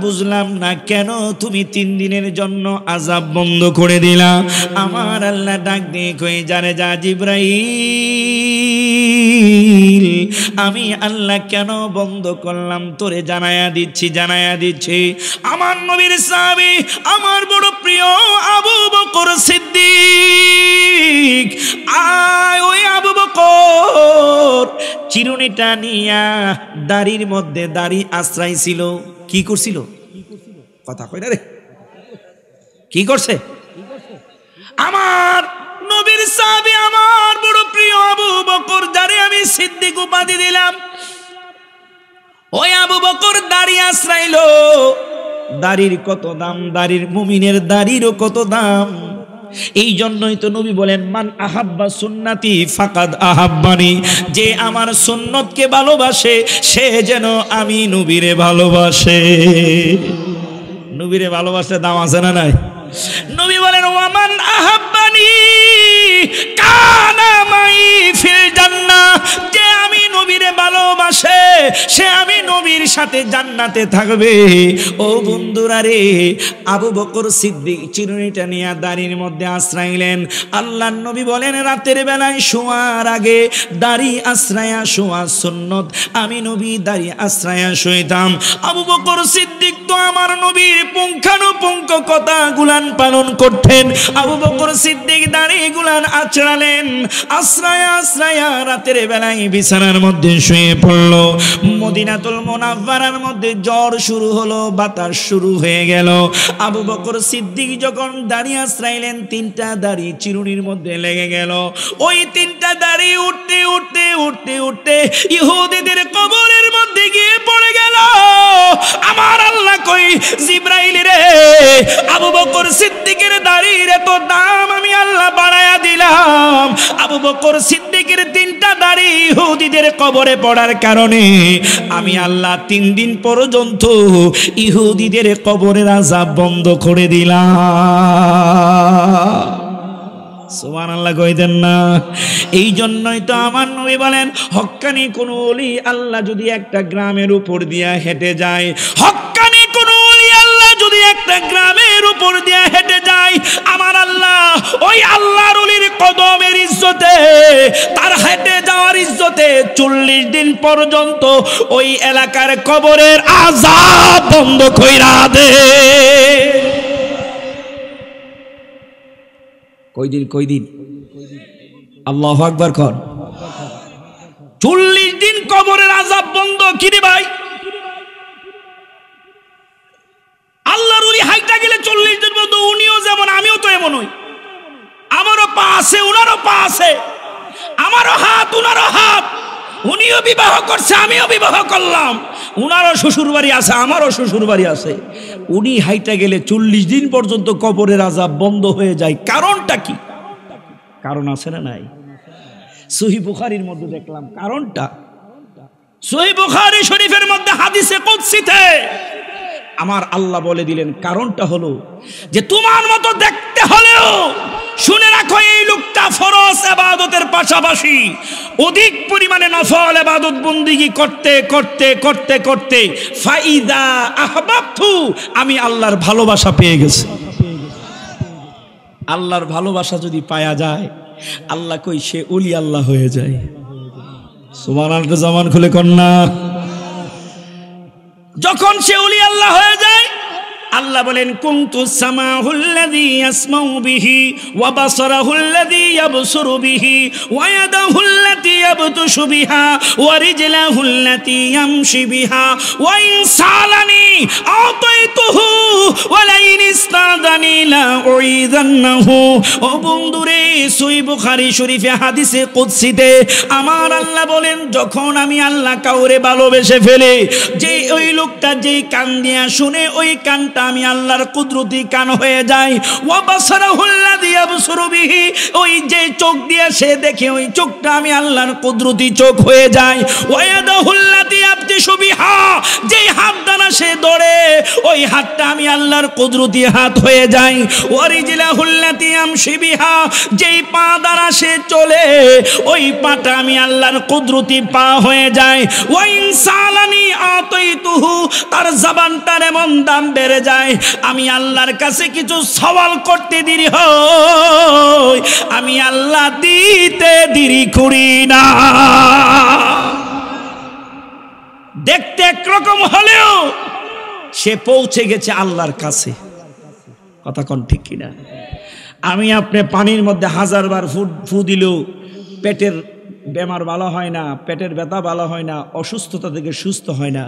Speaker 1: বুঝলাম না কেন তুমি 3 দিনের জন্য আযাব বন্ধ করে দিলা। আমার আল্লাহ ডাক দিয়ে কই, জানে যা জিবরাইল, আমি আল্লাহ কেন বন্ধ করলাম তোরে জানায়া দিচ্ছি। আমার নবীর সাহাবী, আমার বড় প্রিয় আবু বকর সিদ্দিক, ওই আবু বকর চিরুনিটা নিয়া দাড়ির মধ্যে দাড়ি আশ্রয় ছিল। কি করছিল? কথা কই না রে, কি করছে? আমার নবীর সাহাবী, আমার বড় প্রিয় আবু বকর, যারে আমি সিদ্দিক উপাধি দিলাম, ওই আবু বকর দাড়ি আশ্রাইল। দাড়ির কত দাম, দাড়ির মুমিনের দাড়িরও কত দাম। এই জন্যই তো নবী বলেন, মান আহাব্বা সুন্নতি ফাকাদ আহাব্বানি, যে আমার সুন্নতকে ভালোবাসে সে যেন আমি নবীরে ভালোবাসে। নবীরে ভালোবাসলে দাম আছে না নাই? নবী বলেন, ওয়ামান আহাব্বানি কানা মাই ফিল জান্নাহ, যে আমি নবীরে ভালোবাসে সে আমি নবীর সাথে জান্নাতে থাকবে। ও বন্ধুরা রে, আবু বকর সিদ্দিক চিরুনিটা নিয়ে দাড়ির মধ্যে আশ্রাইলেন। আল্লাহর নবী বলেন, রাতের বেলায় শোয়ার আগে দাড়ি আশ্রায়া শোয়া সুন্নত। আমি নবী দাড়ি আশ্রায়া শুইতাম। আবু বকর সিদ্দিক তো আমার নবীর পুঙ্খানুপুঙ্খ কথাগুলান পালন করতেন। আবু বকর সিদ্দিক দাড়ি গুলান আছড়ালেন, আশ্রায়া আশ্রায়া রাতের বেলায় বিছানার মধ্যে শুয়ে পড়ল। মদিনাতুল মুনাওয়ারার মধ্যে জ্বর শুরু হলো, বাতাস শুরু হয়ে গেল। আবু বকর সিদ্দিক যখন দাড়ি আশ্রাইলেন, তিনটা দাড়ি চিরুনির মধ্যে লেগে গেল। ওই তিনটা দাড়ি উঠতে উঠতে উঠতে উঠতে ইহুদিদের কবরের মধ্যে গিয়ে পড়ে গেল। আমার আল্লাহ কই, জিবরাইল রে, আবু বকর সিদ্দিকের দাড়ির এত দাম আমি আল্লাহ বাড়ায়া দিলাম। আবু বকর সিদ্দিকের তিনটা দাড়ি ইহুদিদের কবরে পড়ার কারণে আমি আল্লাহ 3 দিন পর্যন্ত ইহুদিদের কবরের আযাব বন্ধ করে দিলাম। সুবহানাল্লাহ কইতেন না? এই জন্যই তো আমার নবী বলেন, হক্কানি কোন ওলি আল্লাহ যদি একটা গ্রামের উপর দিয়া হেঁটে যায়, হক্কানি কোন ওলি আল্লাহ যদি একটা গ্রামের উপর দিয়া হেঁটে যায়, আমার আল্লাহ ওই আল্লাহর ওলির কদমের ইজ্জতে, তার হেঁটে যাওয়ার ইজ্জতে 40 দিন পর্যন্ত ওই এলাকার কবরের আযাব বন্ধ কইরা দে। কয়দিন? আল্লাহু আকবার কর। 40 দিন কবরের আযাব বন্ধ। কি রে ভাই, আল্লাহর ওলি হাইটা গেলে 40 দিন পর্যন্ত, উনিও যেমন আমিও তো এমন হই। আমারও পা আছে, উনারও পা আছে, আমারও হাত উনারও হাত। উনিও বিবাহ করছে, আমিও বিবাহ করলাম। উনারও শ্বশুর বাড়ি আছে, আমারও শ্বশুর বাড়ি আছে। উনি হাইটা গেলে 40 দিন পর্যন্ত কবরের আযাব বন্ধ হয়ে যায়। কারণটা কি? কারণ আছে না নাই? সহিহ বুখারীর মধ্যে দেখলাম কারণটা। সহিহ বুখারী শরীফের মধ্যে হাদিসে কুদসিতে আমার আল্লাহ বলে দিলেন, কারণটা হলো যে তোমার মতো দেখতে হলেও শুনে রাখো, এই লোকটা ফরজ ইবাদতের পাশাপাশি অধিক পরিমাণে নফল ইবাদত বন্দেগী করতে করতে করতে করতে ফাইদা আহবাবতু, আমি আল্লাহর ভালোবাসা পেয়ে গেছি। আল্লাহর ভালোবাসা যদি পায়া যায়, আল্লাহ কই সে ওলি আল্লাহ হয়ে যায়। সুবহানাল্লাহ, জামান খুলে কন্যা। যখন সে ওলি আল্লাহ হয়ে যায়, আল্লাহ বলেন, কুনতু সামাহুল্লাযী ইয়াসমাউ বিহি ওয়া বাসারাহুল্লাযী ইয়াবসুরু বিহি ওয়া ইয়াদাহুল্লাতী ইয়াবতুশু বিহা ওয়া রিজলাহুল্লাতী ইয়ামশি বিহা ওয়া ইন সালানি আতাইতুহু ওয়া লা ইন ইস্তাদানি লা উইযান্নাহু। ও বন্ধুরে, সহিহ বুখারী শরীফে হাদিসে কুদসিতে আমার আল্লাহ বলেন, যখন আমি আল্লাহ কাউরে ভালোবেসে ফেলে, যে ওই লোকটা যেই কান দিয়া শুনে, ওই কানটা আমি আল্লাহর কুদরতি কান হয়ে যায়। ওয়া বাসারাহুল্লাযী ইয়াবসুরু বিহি, ওই যে চোখ দিয়ে সে দেখে, ওই চোখটা আমি আল্লাহর কুদরতি চোখ হয়ে যায়। ওয়া ইয়াদাহুল্লাতী ইয়াবতিশু বিহা, যেই হাত দ্বারা সে ধরে, ওই হাতটা আমি আল্লাহর কুদরতি হাত হয়ে যায়। ওয়া রিজলাহুল্লাতী ইয়ামশি বিহা, যেই পা দ্বারা সে চলে, ওই পাটা আমি আল্লাহর কুদরতি পা হয়ে যায়। ওয়া ইন সালানি আতাইতুহু, তার জবানটার এমন দাম বেড়ে যায়, আমি আল্লাহর কাছে কিছু সওয়াল করতে দেরি হয়, আমি আল্লাহ দিতে দেরি করি না। দেখতে একরকম হলেও সে পৌঁছে গেছে আল্লাহর কাছে। কথা কোন ঠিক কিনা? আমি আপনি পানির মধ্যে 1000 বার ফু দিলেও পেটের বেমার ভালো হয় না, পেটের ব্যথা ভালো হয় না, অসুস্থতা থেকে সুস্থ হয় না।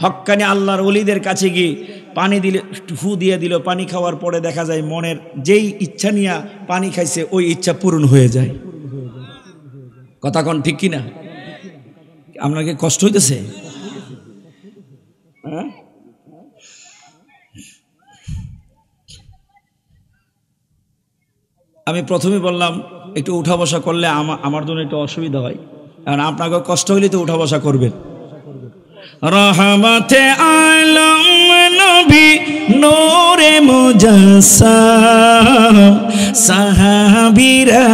Speaker 1: হক্কানি আল্লাহর ওলিদের কাছে গিয়ে পানি দিলে, ফু দিয়ে দিল, পানি খাওয়ার পরে দেখা যায় মনের যেই ইচ্ছা নিয়ে পানি খাইছে ওই ইচ্ছা পূরণ হয়ে যায়। কথা কোন ঠিক কিনা? আপনাকে কষ্ট হইতেছে? আমি প্রথমে বললাম একটু উঠা বসা করলে আমার জন্য একটু অসুবিধা হয়, কারণ আপনাকে কষ্ট হইলে তো উঠা বসা করবেন। রহমতে আলম নবী নূরে মুজাসসাম, সাহাবীরা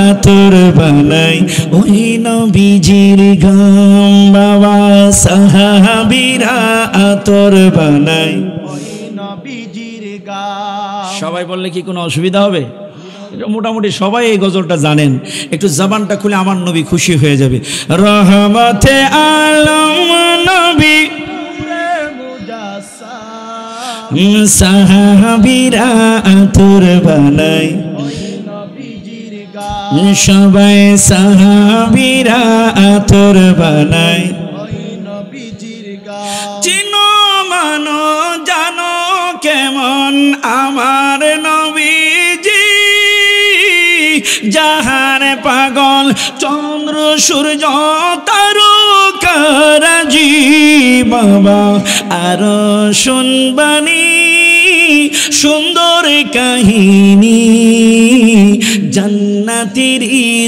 Speaker 1: আতর বানাই ওই নবীজির গাম। বাবা সাহাবীরা আতর বানাই ওই নবীজির গাম। সবাই বললে কি কোনো অসুবিধা হবে? মোটামুটি সবাই এই গজলটা জানেন, একটু জবানটা খুলে আমার নবী খুশি হয়ে যাবে। রহমতে আলম নবী সাহাবীরা আতর বানাই সবাই, সাহাবীরা আতর বানাই চিনো মানো জানো কেমন আমার নবীজি, যাহার পাগল চন্দ্র সূর্য তারকারাজি। বাবা আরো শুনবানি সুন্দর কাহিনী, জান্নাতের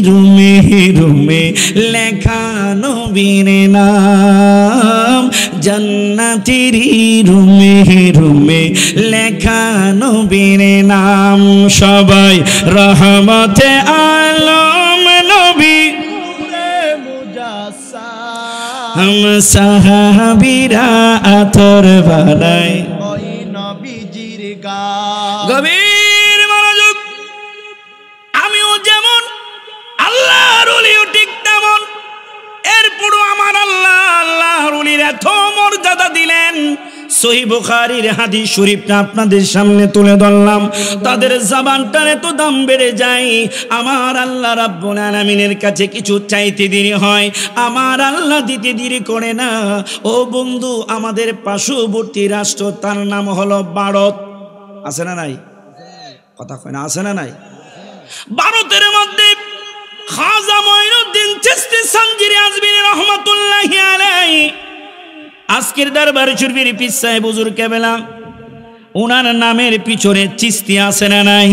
Speaker 1: রুমে রুমে লেখা নবীর নাম, জান্নাতের রুমে রুমে লেখা নবীর নাম। সবাই রহমতে আলম নবী হাম সাহাবীরা আতর বানাই ওই নবীজির গাম। গভীর মনোযোগ। আমিও যেমন আল্লাহর ওলিও ঠিক তেমন, এরপরও আমার আল্লাহর ওলির এত মর্যাদা দিলেন। সহিহ বুখারীর হাদিস শরীফটা আপনাদের সামনে তুলে ধরলাম, তাদের জবানটার এত দাম বেড়ে যায়। আমার আল্লাহ রাব্বুল আলামিনের কাছে কিছু চাইতে দেরি হয়, আমার আল্লাহ দিতে দেরি করে না। ও বন্ধু, আমাদের পার্শ্ববর্তী রাষ্ট্র, তার নাম হলো ভারত। আছে না নাই? কথা কয় না, আছে না নাই? ভারতের মধ্যে খাজা মঈনুদ্দিন চিশতি সানজিরি আজমিরি রহমাতুল্লাহি আলাইহি, আজকের দরবার শরীফের পীর সাহেব হুজুর কেবলা, ওনার নামের পিছনে চিশতি আছে না নাই?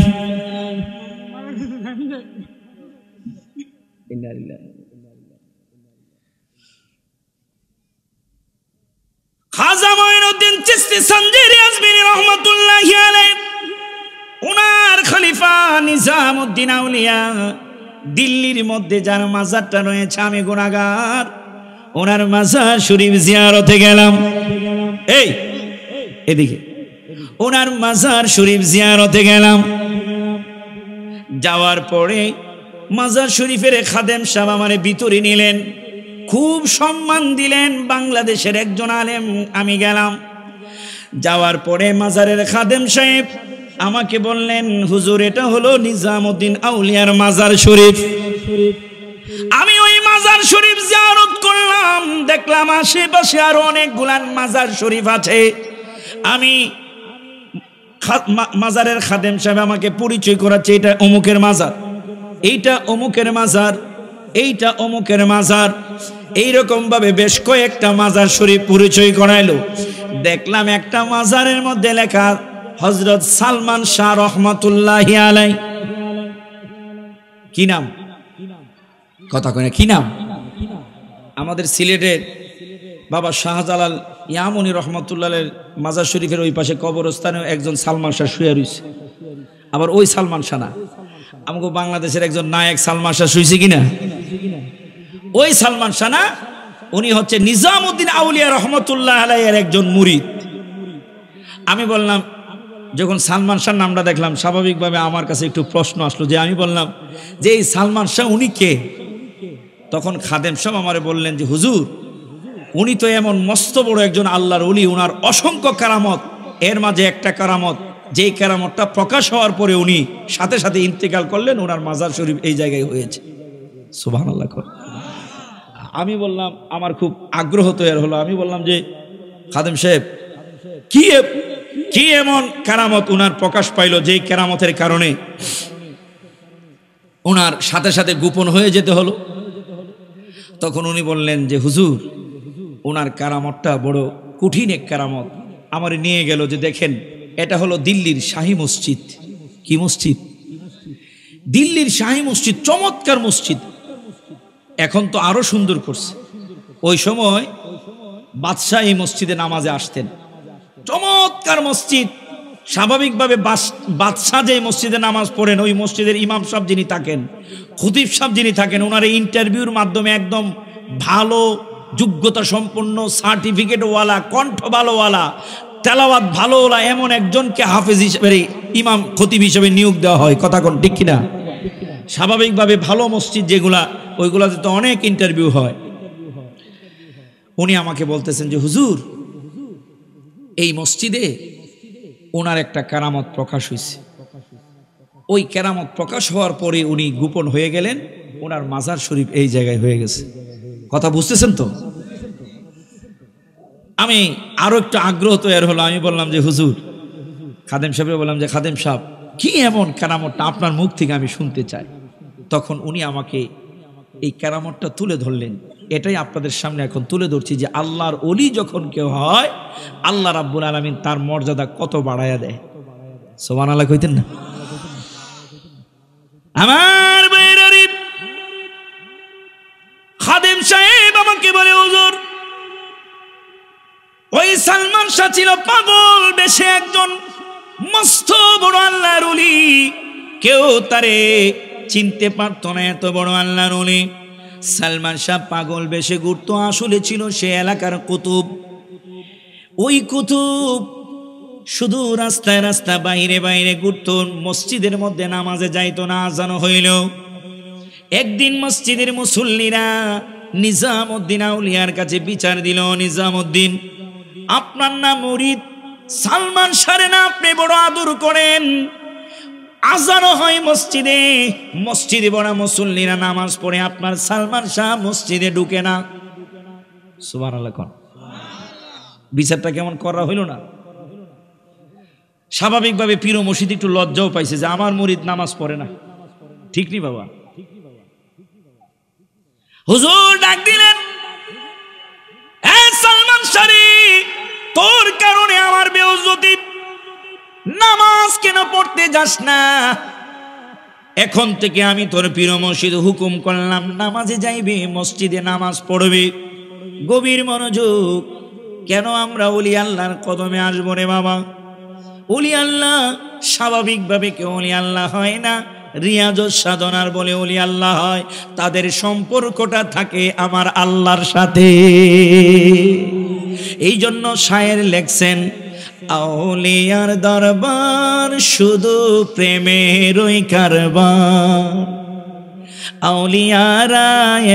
Speaker 1: খাজা মঈনুদ্দিন চিশতি সানজিরি আজমিরি রহমাতুল্লাহি আলাইহি, ওনার খলিফা নিজামউদ্দিন আউলিয়া, দিল্লির মধ্যে যার মাজারটা রয়েছে, আমি গুনাহগার, ওনার মাজার শরীফ জিয়ারতে গেলাম। এই এদিকে ওনার মাজার শরীফ জিয়ারতে গেলাম। যাওয়ার পরে মাজার শরীফের খাদেম সাহেব আমারে ভিতরে নিলেন, খুব সম্মান দিলেন, বাংলাদেশের একজন আলেম। আমি গেলাম, যাওয়ার পরে মাজারের খাদেম সাহেব আমাকে বললেন, হুজুর এটা হলো নিজামউদ্দিন আউলিয়ার মাজার শরীফ। আমি ওই মাজার শরীফ জিয়ারত করলাম, দেখলাম আশেপাশে আরো অনেকগুলান মাজার শরীফ আছে। আমি মাজারের খাদেম সাহেব আমাকে পরিচয় করাচ্ছে, এটা অমুকের মাজার, এইটা অমুকের মাজার, এইটা অমুকের মাজার, এইরকম ভাবে বেশ কয়েকটা মাজার শরীফ পরিচয় করাইলো। দেখলাম একটা মাজারের মধ্যে লেখা হযরত সালমান শাহ রহমাতুল্লাহি আলাইহি। কি নাম? কথা কয় না, কি নাম? আমাদের সিলেটের বাবা শাহজালাল ইয়ামুনি রহমতুল্লাহের মাজার শরীফের ওই পাশে কবরস্থানেও একজন সালমান শাহ শুয়ে রয়েছে। আবার ওই সালমান শাহ না, আমাকে বাংলাদেশের একজন নায়ক সালমান শাহ শুয়েছে কিনা? ওই সালমান শাহ না, উনি হচ্ছে নিজামউদ্দিন আউলিয়া রহমতুল্লাহ আলাইহির একজন মুরিদ। আমি বললাম, যখন সালমান শাহ নামটা দেখলাম, স্বাভাবিকভাবে আমার কাছে একটু প্রশ্ন আসলো, যে আমি বললাম যে এই সালমান শাহ উনি কে? তখন খাদেম সাহেব আমারে বললেন যে হুজুর, উনি তো এমন মস্ত বড় একজন আল্লাহর ওলি, উনার অসংখ্য কারামত, এর মাঝে একটা কারামত, যেই কারামতটা প্রকাশ হওয়ার পরে উনি সাথে সাথে ইন্তেকাল করলেন, ওনার মাজার শরীফ এই জায়গায় হয়েছে। সুবহানাল্লাহ। আমি বললাম, আমার খুব আগ্রহ তৈরি হলো, আমি বললাম যে খাদেম সাহেব কি এমন কারামত উনার প্রকাশ পাইল, যেই কারামতের কারণে উনার সাথে সাথে গোপন হয়ে যেতে হলো? তখন উনি বললেন যে হুজুর, ওনার কারামতটা বড় কঠিন এক কারামত। আমার নিয়ে গেল যে দেখেন, এটা হলো দিল্লির শাহী মসজিদ। কি মসজিদ? দিল্লির শাহী মসজিদ, চমৎকার মসজিদ, এখন তো আরো সুন্দর করছে। ওই সময় বাদশাহ এই মসজিদে নামাজে আসতেন, চমৎকার মসজিদ। স্বাভাবিকভাবে বাদশাহ যে মসজিদে নামাজ পড়েন, ওই মসজিদের ইমাম সাহেব যিনি থাকেন, খতিব সাহেব যিনি থাকেন, ওনার ইন্টারভিউর মাধ্যমে একদম ভালো যোগ্যতা সম্পন্ন, সার্টিফিকেটওয়ালা, কণ্ঠ ভালোওয়ালা, তেলাওয়াত ভালোওয়ালা এমন একজনকে হাফেজ হিসেবে, ইমাম খতিব হিসেবে নিয়োগ দেওয়া হয়। কথা কোন ঠিক কিনা? স্বাভাবিকভাবে ভালো মসজিদ যেগুলা, ওইগুলাতে তো অনেক ইন্টারভিউ হয়। উনি আমাকে বলতেছেন যে হুজুর, এই মসজিদে ওনার একটা কেরামত প্রকাশ হয়েছে। ওই কেরামত প্রকাশ হওয়ার পরে উনি গোপন হয়ে গেলেন, ওনার মাজার শরীফ এই জায়গায় হয়ে গেছে। কথা বুঝতেছেন তো? আমি আরো একটু আগ্রহ তৈরি হলো। আমি বললাম যে হুজুর, খাদেম সাহেব বললাম যে খাদেম সাহেব, কি এমন কেরামতটা আপনার মুখ থেকে আমি শুনতে চাই। তখন উনি আমাকে এই কেরামতটা তুলে ধরলেন। এটাই আপনাদের সামনে এখন তুলে ধরছি যে আল্লাহর ওলি যখন কেউ হয়, আল্লাহ রাব্বুল আলামিন তার মর্যাদা কত বাড়ায়া দেয়। সুবহানাল্লাহ কইতেন না? আমার বাইরারি খাদেম সাহেব আমাকে বলে, হুজুর, ওই সালমান শাহ ছিল পাগল বেশে একজন মস্ত বড় আল্লাহর ওলি, কেউ তারে চিনতে পারত না, এত বড় আল্লাহর ওলি। সালমান শাহ পাগল বেশে ঘুরতো, আসলে ছিল সে এলাকার কুতুব। ওই কুতুব শুধু রাস্তায় রাস্তা বাইরে বাইরে ঘুরতো, মসজিদের মধ্যে নামাজে যাইতো না। আজান হইল, একদিন মসজিদের মুসল্লিরা নিজামউদ্দিন আউলিয়ার কাছে বিচার দিল, নিজামউদ্দিন, আপনার না মুরিদ সালমান শাহরে না আপনি বড় আদর করেন, আজানও হয় মসজিদে, মসজিদে বড় মুসল্লিরা নামাজ পড়ে, আপনার সালমান শাহ মসজিদে ঢুকে না। সুবহানাল্লাহ কোন? বিচারটা কেমন করা হইল না? স্বাভাবিকভাবে পীর ও মসজিদ একটু লজ্জাও পাইছে যে আমার মুরিদ নামাজ পড়ে না। ঠিক নি বাবা? হুজুর ডাক দিলেন, এ সালমান শাহরি, তোর কারণে আমার বেইজ্জতি, নামাজ কেন পড়তে যাস না? এখন থেকে আমি তোর পীর ও মসজিদ হুকুম করলাম, নামাজে যাইবে, মসজিদে নামাজ পড়বে। গভীর মনোযোগ। কেন আমরা ওলি আল্লাহর কদমে আসবো রে বাবা? ওলি আল্লাহ স্বাভাবিকভাবে কেউ ওলি আল্লাহ হয় না, রিয়াজত সাধনার বলে ওলি আল্লাহ হয়। তাদের সম্পর্কটা থাকে আমার আল্লাহর সাথে। এই জন্য শায়ের লেখছেন, আউলিয়ার দরবার শুধু প্রেমেরই কারবার, আউলিয়ারা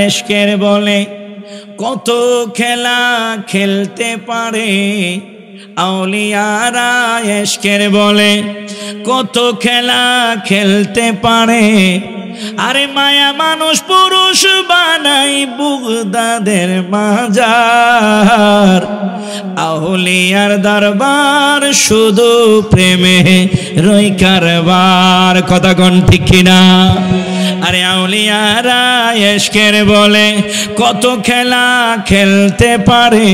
Speaker 1: ইশকের বলে কত খেলা খেলতে পারে, আউলিয়ারা ইশকের বলে কত খেলা খেলতে পারে। আরে মায়া মানুষ পুরুষ বানাই বুগদাদের মাজার, আউলিয়ার দরবার শুধু প্রেমে রই কারবার। কথা কোন ঠিক কিনা? আরে আউলিয়ারা ইশকের বলে কত খেলা খেলতে পারে,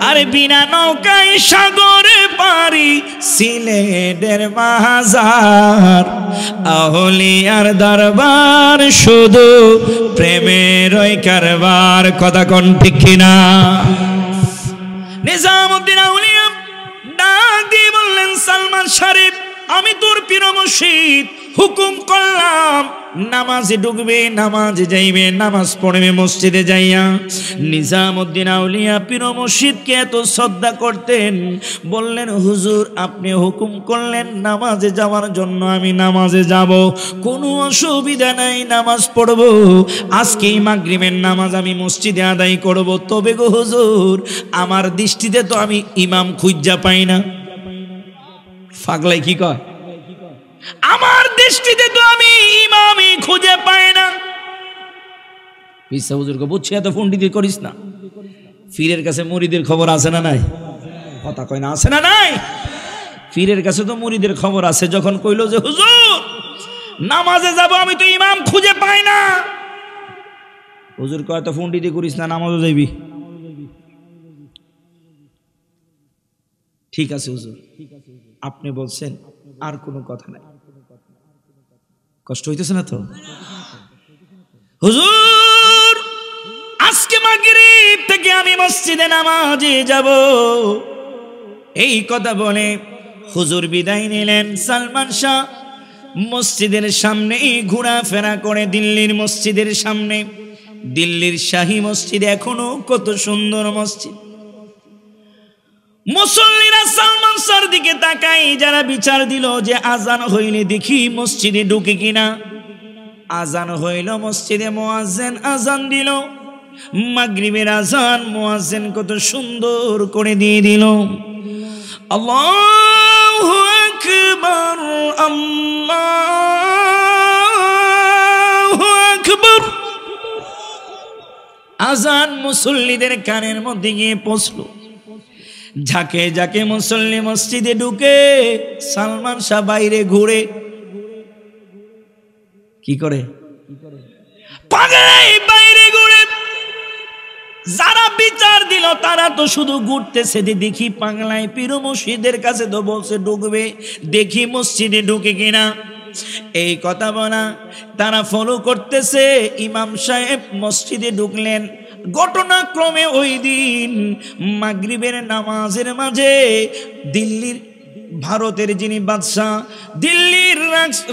Speaker 1: আরে বিনা নৌকায় সাগরে পারি সিলেটের মাজার, আউলিয়ার দরবার শুধু প্রেমের ওই কারবার। কথা কোন ঠিক কিনা? নিজামউদ্দিন আউলিয়া ডাক দিয়ে বললেন, সালমান শরীফ, আমি তোর পীর মুর্শিদ হুকুম করলাম, নামাজে ঢুকবে, নামাজে যাইবে, নামাজ পড়বে মসজিদে যাইয়া। নিজামউদ্দিন আউলিয়া পীর মুর্শিদকে এত শ্রদ্ধা করতেন, বললেন, হুজুর আপনি হুকুম করলেন নামাজে যাওয়ার জন্য, আমি নামাজে যাব, কোনো অসুবিধা নাই, নামাজ পড়ব। আজকেই মাগরিবের নামাজ আমি মসজিদে আদায় করব। তবে গো হুজুর, আমার দৃষ্টিতে তো আমি ইমাম খুঁজা পাই না। পাগলাই কি কয়? আমার দৃষ্টিতে তো আমি ইমামই খুঁজে পাই না। পিসা হুজুরকে বুঝছি, এত পণ্ডিতি করিস না। পীরের কাছে মুরিদের খবর আছে না নাই? কথা কয় না, আছে না নাই? পীরের কাছে তো মুরিদের খবর আছে। যখন কইলো যে হুজুর নামাজে যাব, আমি তো ইমাম খুঁজে পাই না, হুজুর কয় এত পণ্ডিতি করিস না, নামাজে যাইবি। ঠিক আছে হুজুর, আপনি বলছেন, আর কোনো কথা নাই। কষ্ট হইতেছে না তো? হুজুর আজকে মাগরিব থেকে আমি মসজিদে নামাজে যাব, এই কথা বলে হুজুর বিদায় নিলেন। সালমান শাহ মসজিদের সামনে ঘোরাফেরা করে, দিল্লির মসজিদের সামনে। দিল্লির শাহী মসজিদ এখনো কত সুন্দর মসজিদ। মুসল্লিরা সালমান শাহর দিকে তাকাই, যারা বিচার দিল যে আজান হইলে দেখি মসজিদে ঢুকে কিনা। আজান হইল, মসজিদে মুয়াজ্জিন আজান দিল, মাগরিবের আজান মুয়াজ্জিন কত সুন্দর করে দিয়ে দিল। আল্লাহু আকবার, আল্লাহু আকবার। আজান মুসল্লিদের কানের মধ্যে গিয়ে পৌঁছলো। ঝাঁকে ঝাঁকে মুসল্লি মসজিদে ঢুকে, সালমান শাহ বাইরে ঘুরে। কি করে? পাগলাই বাইরে ঘুরে। যারা বিচার দিল তারা তো শুধু ঘুরতেছে, দেখি পাগলাই পীর মসজিদের কাছে তো বলছে ঢুকবে, দেখি মসজিদে ঢুকে কিনা। এই কথা বলা তারা ফলো করতেছে। ইমাম সাহেব মসজিদে ঢুকলেন। ঘটনাক্রমে ওই দিন মাগরিবের নামাজের মাঝে দিল্লির, ভারতের যিনি বাদশাহ, দিল্লির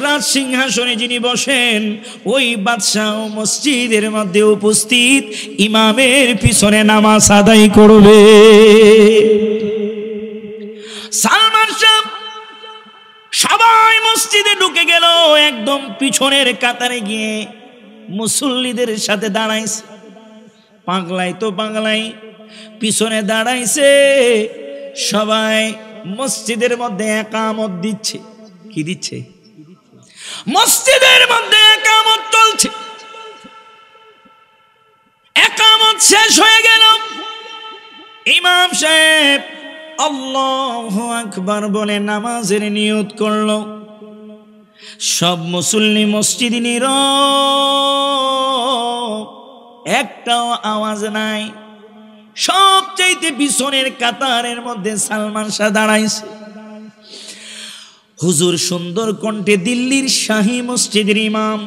Speaker 1: রাজ সিংহাসনে যিনি বসেন, ওই বাদশাহ মসজিদের মধ্যে উপস্থিত, ইমামের পিছনে নামাজ আদায় করবে। সালমান শাহ সবাই মসজিদে ঢুকে গেল, একদম পিছনের কাতারে গিয়ে মুসল্লিদের সাথে দাঁড়াইছে। পাগলাই তো পাগলাই পিছনে দাঁড়াইছে। সবাই মসজিদের মধ্যে একামত দিচ্ছে। কি দিচ্ছে? মসজিদের মধ্যে একামত চলছে। একামত শেষ হয়ে গেল। ইমাম সাহেব আল্লাহু আকবার বলে নামাজের নিয়ত করলো। সব মুসল্লি মসজিদ নীরব, একটাও আওয়াজ নাই। সবচাইতে পিছনের কাতারের মধ্যে সালমান শাহ দাঁড়াইছে। হুজুর সুন্দর কণ্ঠে, দিল্লির শাহী মসজিদের ইমাম,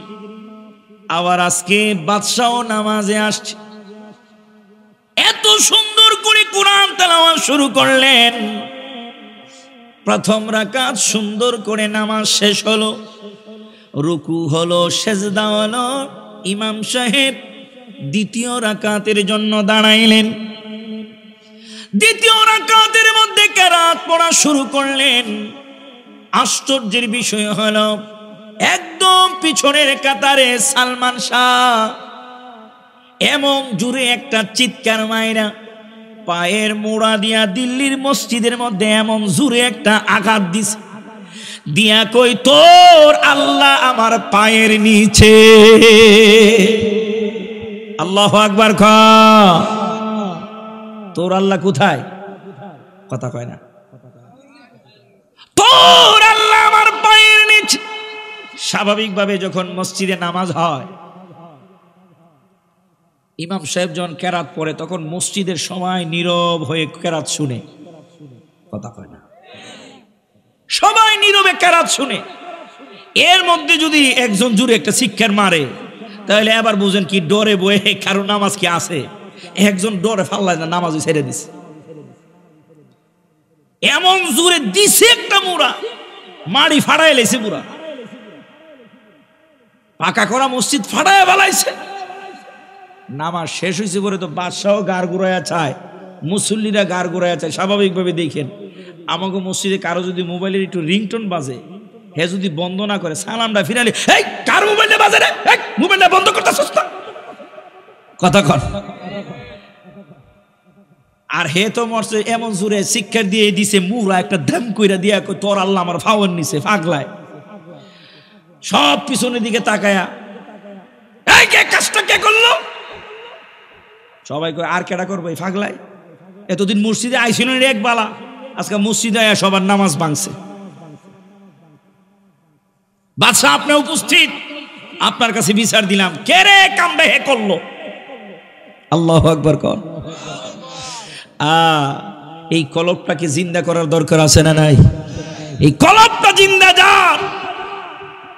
Speaker 1: আবার আজকে বাদশাহ নামাজে আসছে। এত সুন্দর করে কোরআন তেলাওয়াত শুরু করলেন। প্রথম রাকাত সুন্দর করে নামাজ শেষ হলো, রুকু হলো, সেজদা হলো। ইমাম সাহেব দ্বিতীয় রাকাতের জন্য দাঁড়াইলেন। দ্বিতীয় রাকাতের মধ্যে কেরাত পড়া শুরু করলেন। আশ্চর্যের বিষয় হলো, একদম পিছনের কাতারে সালমান শাহ এমন জোরে একটা চিৎকার মাইরা পায়ের মোড়া দিয়া দিল্লির মসজিদের মধ্যে এমন জোরে একটা আঘাত দিছে, দিয়া কই, তোর আল্লাহ আমার পায়ের নিচে। আল্লাহু আকবার। তোর আল্লাহ কোথায়? কথা কয় না। তোর আল্লাহ আমার পায়ের নিচে। স্বাভাবিকভাবে যখন মসজিদে নামাজ হয়, ইমাম সাহেব যখন কেরাত পড়ে, তখন মসজিদের সবাই নীরব হয়ে কেরাত শুনে। কথা কয় না। সবাই নীরবে কেরাত শুনে। এর মধ্যে যদি একজন জুড়ে একটা শিক্ষার মারে, তাহলে এবার বুঝেন কি ডরে বয়ে কারো নামাজ কি আছে। একজন ডরে ফাল্লায় না, নামাজই ছেড়ে দিছে। এমন জোরে দিছে একটা মুড়া, মাড়ি ফাড়াই লেছে পুরা। পাকা করা মসজিদ ফাড়ায় ফেলাইছে। নামাজ শেষ হয়েছে পরে তো বাদশাহ গার গুড়াইয়া চায়, মুসল্লিরা গার গুড়াইয়া চায়। স্বাভাবিকভাবে দেখেন, আমাকে মসজিদে কারো যদি মোবাইলের একটু রিংটোন বাজে, হে যদি বন্ধ না করে, সালামটা ফিরালে, এই কার মোবাইলে বাজে রে, মোবাইলটা বন্ধ করতে সস্তা। কথা কর। আর হে তো মরছে এমন জোরে শিক্ষা দিয়ে দিছে, মুরা একটা ধাম কইরা দিয়া, তোর আল্লাহ আমার ফাওয়ার নিছে। পাগলায় সব পিছনের দিকে তাকায়া, এই কে কাজটা কে করলো? সবাই কয়, আর কেডা করবো? এই পাগলায় এতদিন মসজিদে আইছিল এক বালা, আজকে মসজিদে আয়া সবার নামাজ ভাঙছে। বাদশাহ আপনি উপস্থিত, আপনার কাছে বিচার দিলাম, কে রে কামড়ে হে করলো? আল্লাহু আকবার কর। এই কলবটাকে জিন্দা করার দরকার আছে না নাই? এই কলবটা জিন্দা যার,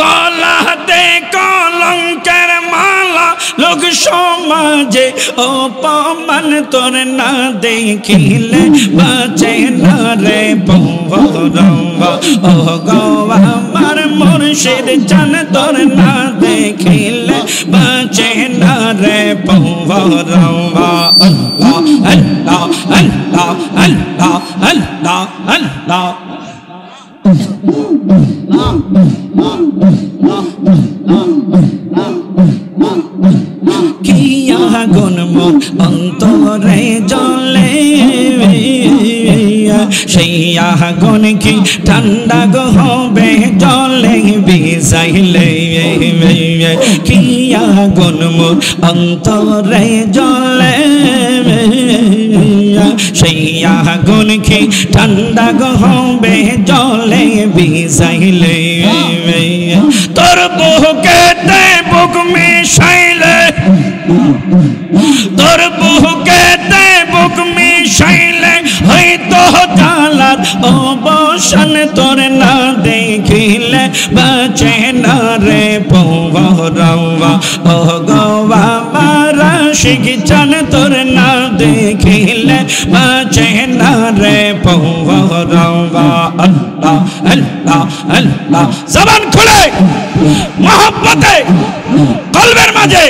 Speaker 1: গলাতে কলঙ্কের মালা, লোক সমাজে অপমান তোর না দেখিলে বাঁচে না রে পৌরবা। ও গো আমার মুর্শিদ জান তোর না দেখিলে বাঁচে না রে পৌরবা। আল্লাহ আল্লাহ আল্লাহ আল্লাহ আল্লাহ আল্লাহ। কি আগুন মোর অন্তরে জ্বলে, সেই আগুন কি ঠান্ডা গো হবে জলে ভিজাইলে। কি আগুন মোর অন্তরে জ্বলে, সেই আগুন কি ঠান্ডা গো হবে জলে ভিজাইলে। তোর বুকেতে বুক মিশাইলে, তোর বুকেতে বুক মিশাইলে হয়তো জালার অবসান তোর না দেখিলে বাঁচে না রে পৌরবা। ও গো আমার আশিক জান তোর না দেখিলে বাঁচে না রে পৌরবা। আল্লাহ আল্লাহ আল্লাহ। জবান খুলে মহব্বতে কলবের মাঝে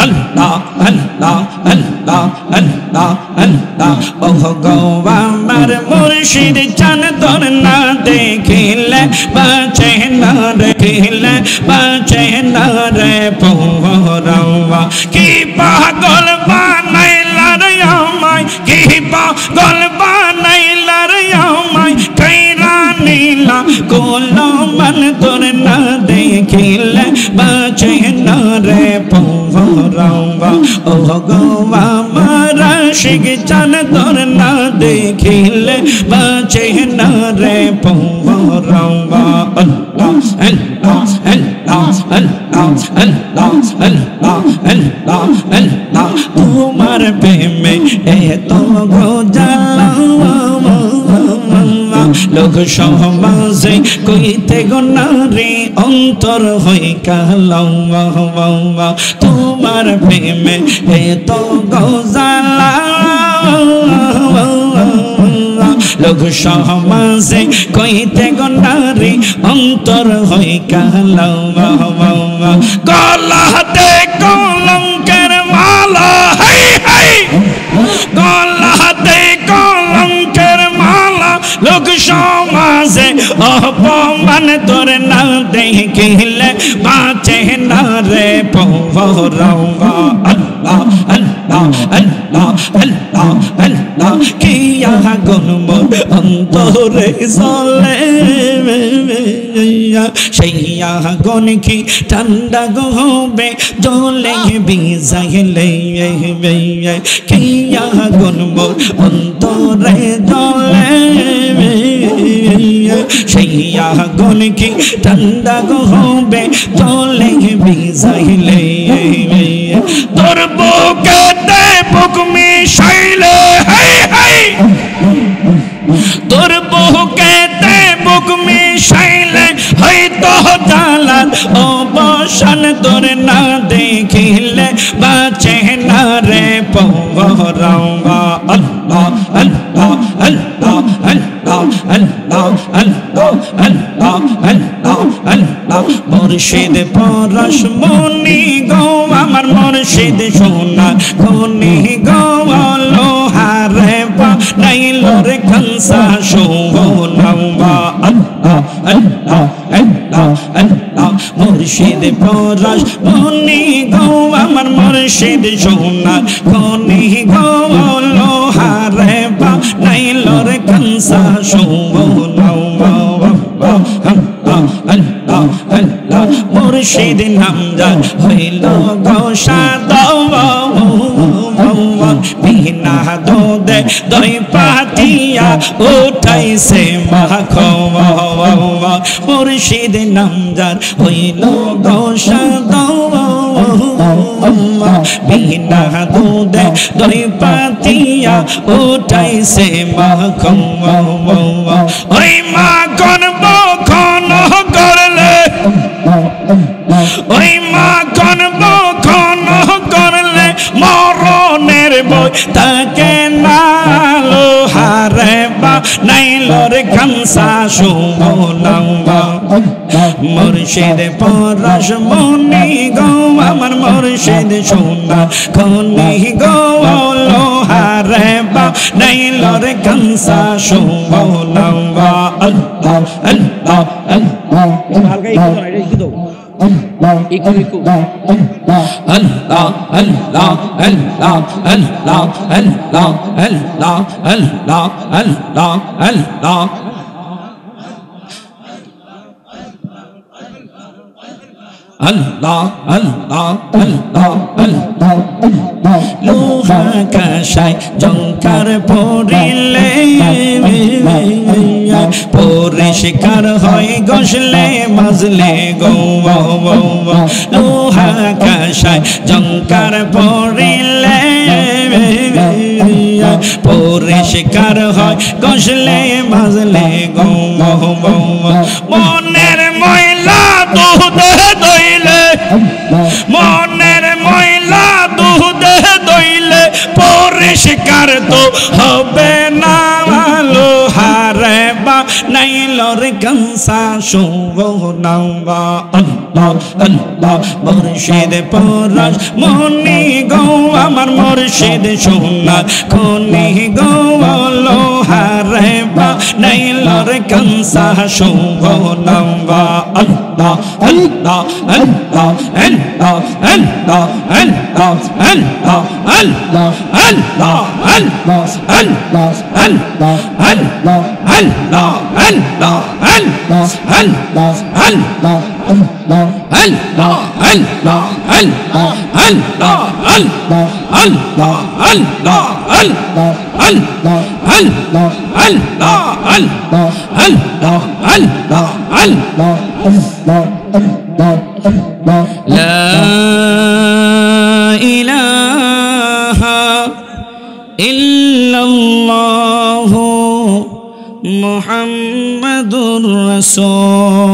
Speaker 1: আল্লাহ আল্লাহ আল্লাহ আল্লাহ আল্লাহ। ও গো আমার মুর্শিদ জান তোর না দেখিলে বাঁচে না দেখিলে বাঁচে না রে পৌরবা। কি পাগল বানাইলা রে আমায়, কি পাগল বানাইলা রে আমায়, কাইরা নীলা কোলো মন তোর না দেখিলে বাঁচে না রে পৌরবা। ও গো আমার আশিক জান তোর না দেখিলে বাঁচে না রে পৌরবা। আল্লাহ আল্লাহ আল্লাহ আল্লাহ আল্লাহ আল্লাহ আল্লাহ আল্লাহ। তোমার প্রেমে এত গো জ্বালা, লোক সমাজে কইতে গো নারী অন্তর হই কালা। তোমার প্রেমে এত গো জ্বালা, লোক সমাজে কইতে গো নারী অন্তর হই কালা। গলাতে কলঙ্কের মালা, হাই হাই গলাতে কলঙ্কের মালা, লোক সমাজে অপমান তোর না দেখিলে বাঁচে না রে পৌরবা। আল্লাহ আল্লাহ আল্লাহ আল্লাহ আল্লাহ। কি আগুন মোর অন্তরে জ্বলে, সেই আগুন কি ঠান্ডা গো হবে জলে ভিজাইলে। কি আগুন মোর অন্তরে জ্বলে, সেই আগুন কি ঠান্ডা গো হবে জলে ভিজাইলে। তোর বুকেতে বুক মিশাইলে, হাই হাই তোর বুকেতে বুক মিশাইলে হয়তো জালার অবসান তোর না দেখিলে বাঁচে না রে পৌরবা। আল্লাহ আল্লাহ আল্লাহ আল্লাহ আল্লাহ আল্লাহ আল্লাহ আল্লাহ আল্লাহ। মুর্শিদ পরশ মনি গো আমার মুর্শিদ সোনা খনি গো, লোহারে বানাইল রে খানসা সোনাবা। আল্লাহ আল্লাহ আল্লাহ আল্লাহ। মুর্শিদ পরশ মনি গো আমার মুর্শিদ সোনা খনি গো, লোহারে বানাইল রে খানসা সোনাবা। আল্লাহ আল্লাহ মুর্শিদ নামজান হইল গো সাদা, বিনা দুধে দই পাতিয়া উঠাইছে মাখোয়া। মুর্শিদ নামজান হইল গো সাদা, বিনা দুধে দই পাতিয়া উঠাইছে মাখোয়া। ওই মাখন বখন করলে ওই মাখন বখন করলে মরণের বই তাকে না লোহারে বা নাইলর কানসা শুভনাম্বা মুর্শিদ পরশ মনি গো আমার মুর্শিদ সোনা খনি গো লোহারে বা নাইলর কানসা শুভনাম্বা আল্লাহ আল্লাহ আল্লাহ হালকা একটু দাও Allah Allah Allah Allah Allah Allah Allah Allah Allah Allah Allah Allah Allah লোহা কাশায় জঙ্কার পড়িলে পরিষ্কার হয় গসলে মাজলে গো লোহা কাশায় জঙ্কার পড়িলে পরিষ্কার হয় গসলে মাজলে গো মনের ময়লা দুধে দইলে মনের ময়লা দুধে দইলে পরিষ্কার তো হবে না লোহারে বা নাইলর কানসা শুভনাম্বা আল্লাহ আল্লাহ মুর্শিদ পরশ মনি গো আমার মুর্শিদ সোনা খনি গো লোহারে বা নাইলর কানসা শুভনাম্বা আল্লাহ আল্লাহ আল্লাহ আল্লাহ আল্লাহ আল্লাহ আল্লাহ আল্লাহ আল্লাহ আল্লাহ আল্লাহ আল্লাহ আল্লাহ আল্লাহ আল্লাহ আল্লাহ আল্লাহ আল্লাহ Allah Allah Allah Allah Allah Allah Allah Allah Allah Allah Allah Allah Allah Allah Allah Allah Allah La ilaha illallah Muhammadur Rasul